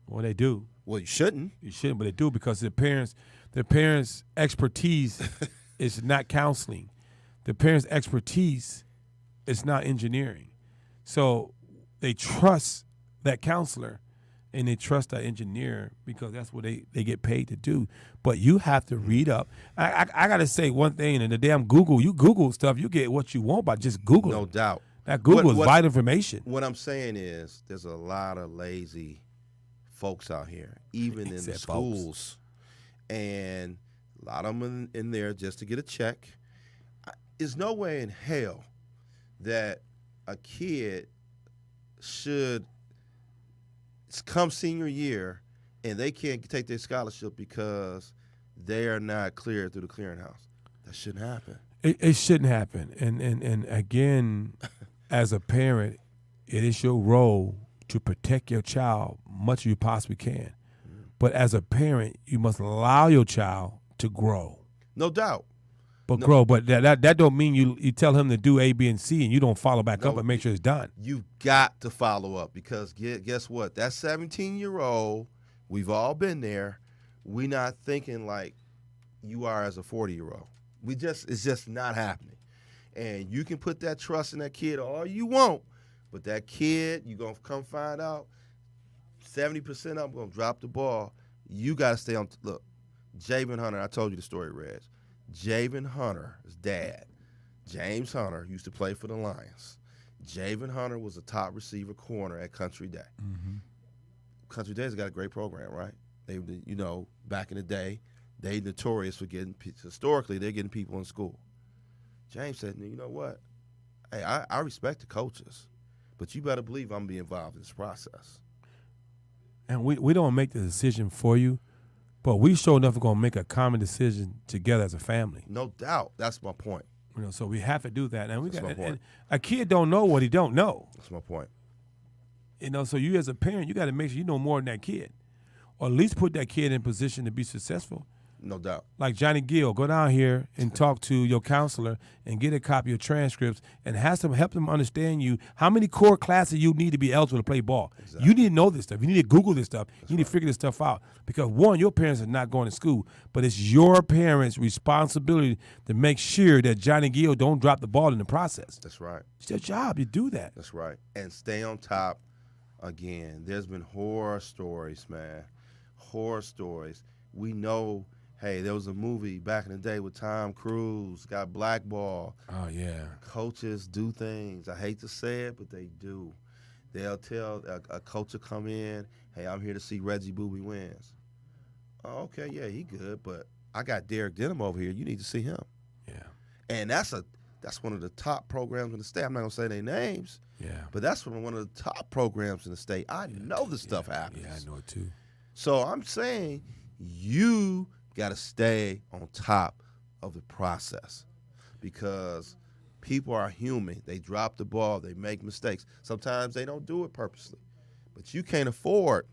Well, they do. Well, you shouldn't. You shouldn't, but they do because their parents' expertise is not counseling. The parents' expertise is not engineering. So they trust that counselor and they trust that engineer because that's what they get paid to do. But you have to read up. I got to say one thing, and the damn Google, you Google stuff, you get what you want by just Googling. No doubt. That Google is vital information. What I'm saying is there's a lot of lazy folks out here, even in the schools. And a lot of them in there just to get a check. There's no way in hell that a kid should come senior year and they can't take their scholarship because they are not cleared through the clearinghouse. That shouldn't happen. It shouldn't happen. And again, as a parent, it is your role to protect your child much as you possibly can. But as a parent, you must allow your child to grow. No doubt. Grow. But that don't mean you tell him to do A, B, and C and you don't follow back up and make sure it's done. You've got to follow up because guess what? That 17-year-old, we've all been there. We're not thinking like you are as a 40-year-old. It's just not happening. And you can put that trust in that kid all you want, but that kid, you're going to come find out 70% of them going to drop the ball. You got to stay on. Look, Javen Hunter, I told you the story, Reg. Javen Hunter's dad, James Hunter, used to play for the Lions. Javen Hunter was a top receiver corner at Country Day. Mm-hmm. Country Day's got a great program, right? They, back in the day, They notorious for historically, they're getting people in school. James said, you know what? Hey, I respect the coaches, but you better believe I'm be involved in this process. And we don't make the decision for you, but we sure enough are going to make a common decision together as a family. No doubt. That's my point. So we have to do that. And That's my point. And a kid don't know what he don't know. That's my point. So you as a parent, you got to make sure you know more than that kid, or at least put that kid in position to be successful. No doubt. Like Johnny Gill, go down here and talk to your counselor and get a copy of transcripts and help them understand you how many core classes you need to be eligible to play ball. Exactly. You need to know this stuff. You need to Google this stuff. You need to figure this stuff out. Because, one, your parents are not going to school, but it's your parents' responsibility to make sure that Johnny Gill don't drop the ball in the process. That's right. It's your job. You do that. That's right. And stay on top. Again, there's been horror stories, man. Horror stories. We know, hey, there was a movie back in the day with Tom Cruise, got blackballed. Oh, yeah. Coaches do things. I hate to say it, but they do. They'll tell a coach will come in, hey, I'm here to see Reggie Booby Wins. Oh, okay, yeah, he good, but I got Derek Denham over here. You need to see him. Yeah. And that's one of the top programs in the state. I'm not going to say their names. Yeah. But that's from one of the top programs in the state. I know this stuff happens. Yeah, I know it too. So I'm saying you got to stay on top of the process because people are human. They drop the ball. They make mistakes. Sometimes they don't do it purposely. But you can't afford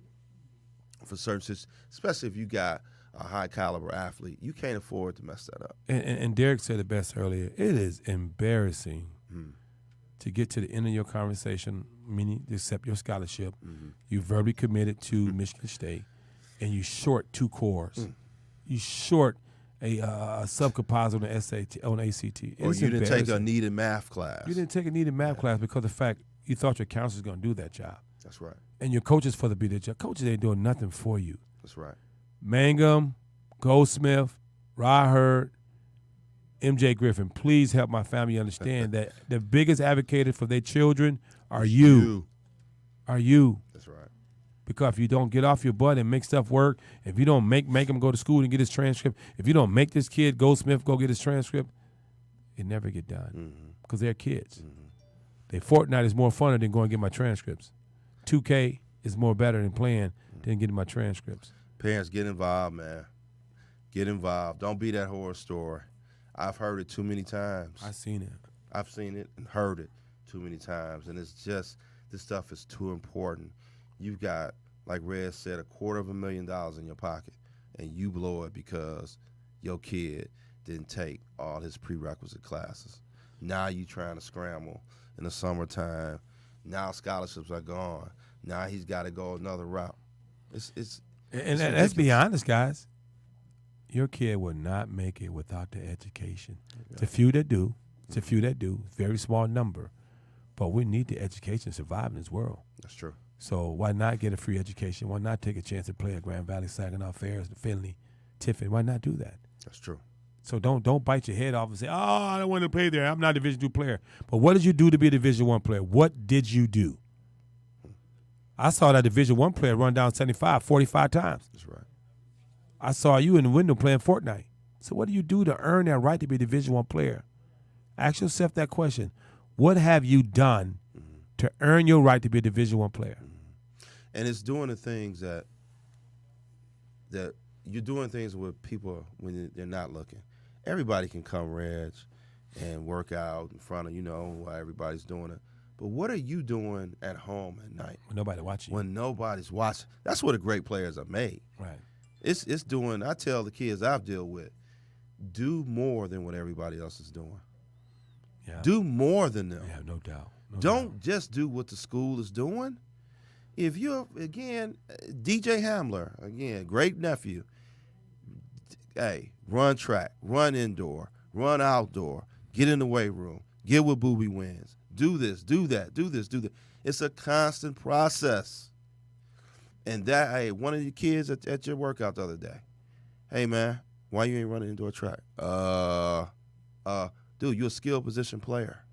for certain situations, especially if you got a high-caliber athlete, you can't afford to mess that up. And Derek said it best earlier. It is embarrassing to get to the end of your conversation, meaning to accept your scholarship. You verbally committed to Michigan State, and you short 2 cores. You short a subcomposite on ACT. Or you didn't take a needed math class. You didn't take a needed math class because of the fact you thought your counselor was going to do that job. That's right. And your coaches for the be that job. Coaches ain't doing nothing for you. That's right. Mangum, Goldsmith, Rod Hurd, MJ Griffin, please help my family understand that the biggest advocators for their children are you. Are you. That's right. Because if you don't get off your butt and make stuff work, if you don't make him go to school and get his transcript, if you don't make this kid, Goldsmith, go get his transcript, it never get done because they're kids. They Fortnite is more fun than going to get my transcripts. 2K is more better than playing than getting my transcripts. Parents, get involved, man. Get involved. Don't be that horror story. I've heard it too many times. I've seen it. I've seen it and heard it too many times. And it's just, this stuff is too important. You've got, like Red said, $250,000 in your pocket, and you blow it because your kid didn't take all his prerequisite classes. Now you trying to scramble in the summertime. Now scholarships are gone. Now he's got to go another route. And let's be honest, guys. Your kid will not make it without the education. It's a few that do. Very small number. But we need the education to survive in this world. That's true. So why not get a free education? Why not take a chance to play at Grand Valley, Saginaw, Ferris, Finley, Tiffin? Why not do that? That's true. So don't bite your head off and say, "Oh, I don't want to play there. I'm not a Division II player." But what did you do to be a Division I player? What did you do? I saw that Division I player run down 75 45 times. That's right. I saw you in the window playing Fortnite. So what do you do to earn that right to be a Division I player? Ask yourself that question. What have you done to earn your right to be a Division I player? And it's doing the things that you're doing things with people when they're not looking. Everybody can come, Reg, and work out in front of, while everybody's doing it. But what are you doing at home at night? When nobody watching. When nobody's watching. That's where the great players are made. Right. It's doing, I tell the kids I've dealt with, do more than what everybody else is doing. Yeah. Do more than them. Yeah, no doubt. Don't just do what the school is doing. If you're, again, DJ Hamler, again, great nephew, hey, run track, run indoor, run outdoor, get in the weight room, get with Booby Wins, do this, do that, do this, do that. It's a constant process. And that, hey, one of your kids at your workout the other day, hey, man, why you ain't running indoor track? Dude, you're a skilled position player.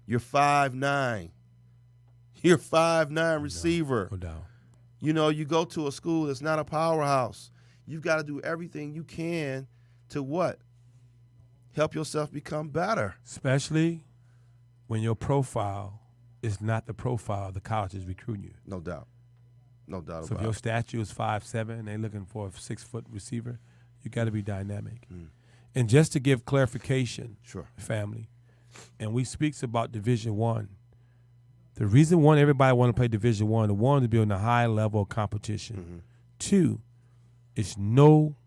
You're 5'9". You're 5'9" receiver. No doubt. You go to a school that's not a powerhouse. you've got to do everything you can to what? Help yourself become better. Especially when your profile is not the profile the college is recruiting you. No doubt. No doubt So about if your it. statue is 5'7" and they're looking for a 6-foot receiver, you got to be dynamic. And just to give clarification, family, and we speaks about Division I. The reason one, everybody want to play Division I, one, to be on a high level of competition. Two, it's no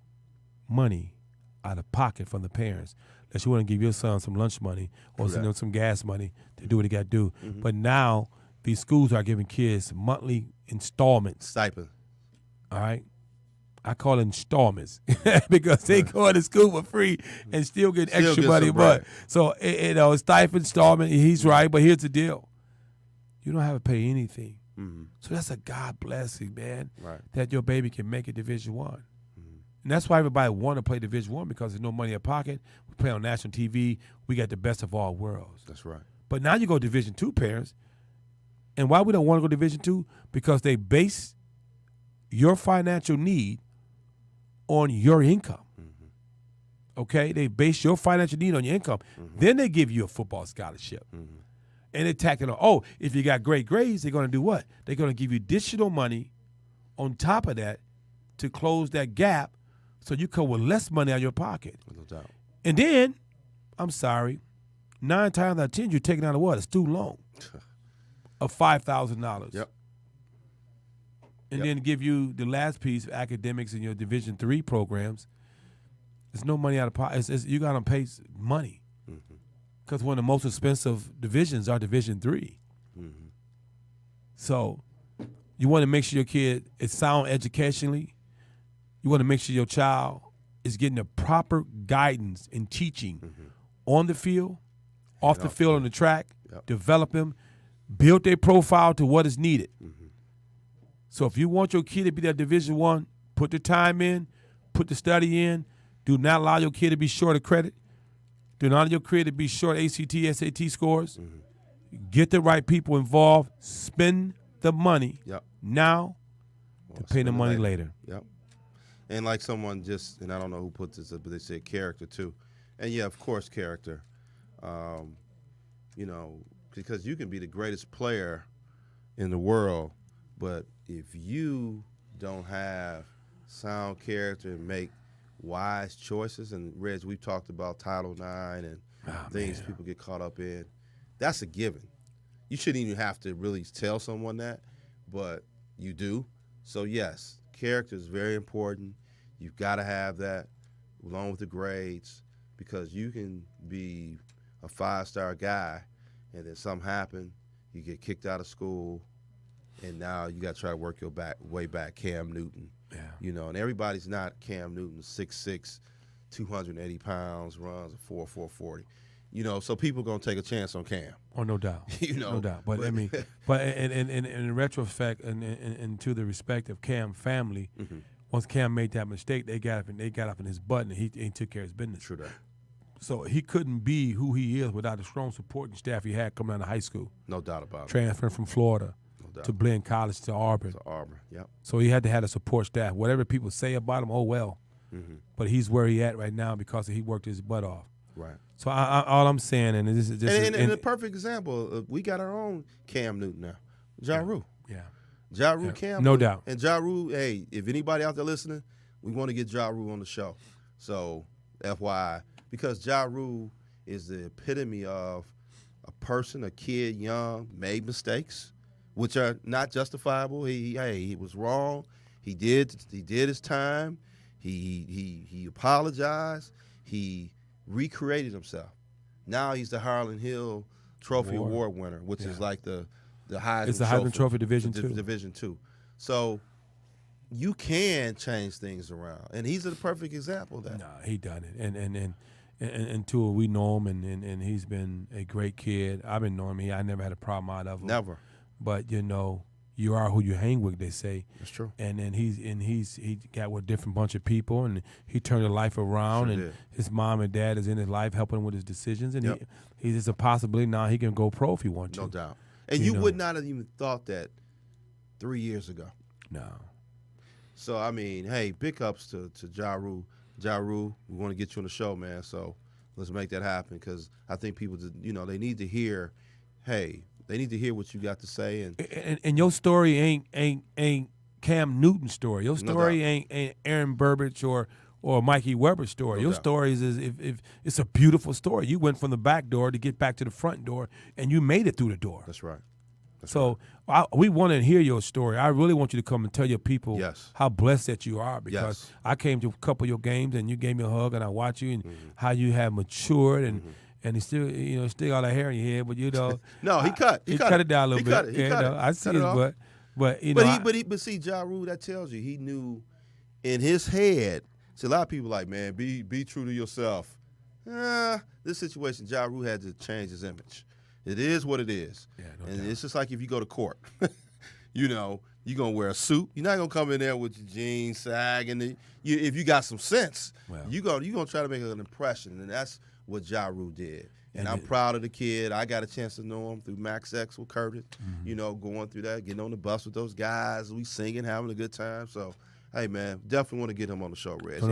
money out of pocket from the parents unless you want to give your son some lunch money or send them some gas money to do what he got to do. But now these schools are giving kids monthly installments. Stipend. All right? I call it installments because they go to school for free and still get extra money. But so, stipend, installment, he's right, but here's the deal. You don't have to pay anything. So that's a God blessing, man, that your baby can make it Division I. And that's why everybody want to play Division I, because there's no money in pocket. We play on national TV. We got the best of all worlds. That's right. But now you go Division II, parents. And why we don't want to go Division II? Because they base your financial need on your income. Okay? They base your financial need on your income. Then they give you a football scholarship. And they tack it on. If you got great grades, they're going to do what? They're going to give you additional money on top of that to close that gap so you come with less money out of your pocket. No doubt. And then, I'm sorry, 9 times out of 10, you're taking out a student loan of $5,000. Yep. And then give you the last piece of academics in your Division III programs. There's no money out of pocket. You got to pay money. Because one of the most expensive divisions are Division III. So you want to make sure your kid is sound educationally. You want to make sure your child is getting the proper guidance and teaching on the field, off the field, on the track, develop them, build their profile to what is needed. So if you want your kid to be that Division I, put the time in, put the study in. Do not allow your kid to be short of credit. Do not allow your kid to be short ACT, SAT scores. Get the right people involved. Spend the money now to pay the money later. Yep. And like someone just, and I don't know who put this up, but they said character too. And yeah, of course, character. Because you can be the greatest player in the world, but if you don't have sound character and make wise choices, and Reg, we've talked about Title IX and things people get caught up in, that's a given. You shouldn't even have to really tell someone that, but you do. So yes, character is very important. You've got to have that along with the grades, because you can be a 5-star guy and then something happen, you get kicked out of school, and now you got to try to work your way back. Cam Newton, and everybody's not Cam Newton, 6'6", 280 pounds, runs a 4.40. So people gonna take a chance on Cam. Oh, no doubt. No doubt. But I mean, but in retrospect, and to the respect of Cam's family, once Cam made that mistake, they got up in his butt and he took care of his business. True that. So he couldn't be who he is without the strong supporting staff he had coming out of high school. No doubt about it. Transferring from Florida to Blinn College to Auburn. Yep. So he had to have a support staff. Whatever people say about him, oh well. But he's where he at right now because he worked his butt off. Right. So all I'm saying, and this is and a perfect example, we got our own Cam Newton now, Ja Rule. Yeah. Ja Rule, Cam. No doubt. And Ja Rule, hey, if anybody out there listening, we want to get Ja Rule on the show. So FYI, because Ja Rule is the epitome of a person, a kid, young, made mistakes, which are not justifiable. He was wrong. He did his time. He apologized. He recreated himself. Now he's the Harlan Hill Trophy Award winner, which is like the Heisman. It's the Heisman Trophy Division II. Division II. So you can change things around, and he's a perfect example of that. Nah, he done it, and Tua, we know him, and he's been a great kid. I've been knowing him. I never had a problem out of him. Never. But you are who you hang with, they say. That's true. And then he got with a different bunch of people, and he turned his life around. Sure did. His mom and dad is in his life helping him with his decisions, and he's just a possibility now he can go pro if he wants to. No doubt. And you would not have even thought that 3 years ago. No. So, I mean, hey, big ups to Ja Rule. Ja Rule, we want to get you on the show, man. So let's make that happen because I think people, they need to hear, hey, they need to hear what you got to say. And your story ain't Cam Newton's story. Your story ain't Aaron Burbidge or Mikey Weber's story. Your story is if it's a beautiful story. You went from the back door to get back to the front door, and you made it through the door. That's right. We want to hear your story. I really want you to come and tell your people how blessed that you are because I came to a couple of your games and you gave me a hug and I watched you and how you have matured and you still still got a hair in your head, but no, he cut it down a little bit. He cut it. I see his butt, but see, Ja Rule, that tells you he knew in his head. See, a lot of people like, man, be true to yourself. This situation, Ja Rule had to change his image. It is what it is. Yeah, and it's just like if you go to court, you're going to wear a suit. You're not going to come in there with your jeans sagging. If you got some sense, you're going to try to make an impression, and that's what Ja Rule did. And I'm proud of the kid. I got a chance to know him through Max X with Curtis, going through that, getting on the bus with those guys. We singing, having a good time. So, hey, man, definitely want to get him on the show, Reg.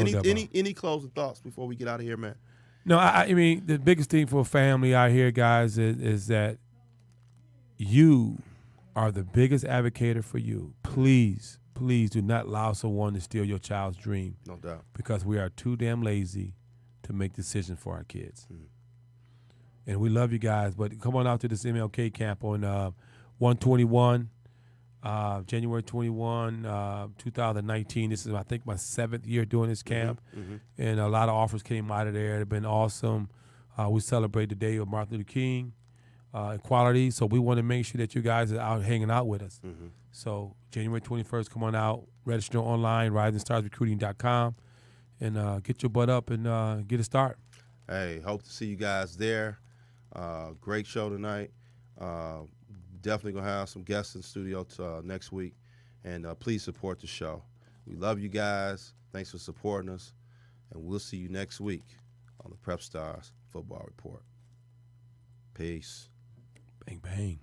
Any closing thoughts before we get out of here, man? No, I mean, the biggest thing for a family out here, guys, is that you are the biggest advocate for you. Please, please do not allow someone to steal your child's dream. No doubt. Because we are too damn lazy to make decisions for our kids. And we love you guys, but come on out to this MLK camp on 121, January 21, 2019. This is, I think, my 7th year doing this camp. And a lot of offers came out of there. It's been awesome. We celebrate the day of Martin Luther King, equality. So we want to make sure that you guys are out hanging out with us. So January 21st, come on out. Register online, risingstarsrecruiting.com, and get your butt up and get a start. Hey, hope to see you guys there. Great show tonight. Definitely going to have some guests in the studio next week. And please support the show. We love you guys. Thanks for supporting us. And we'll see you next week on the Prep Stars Football Report. Peace. Bang, bang.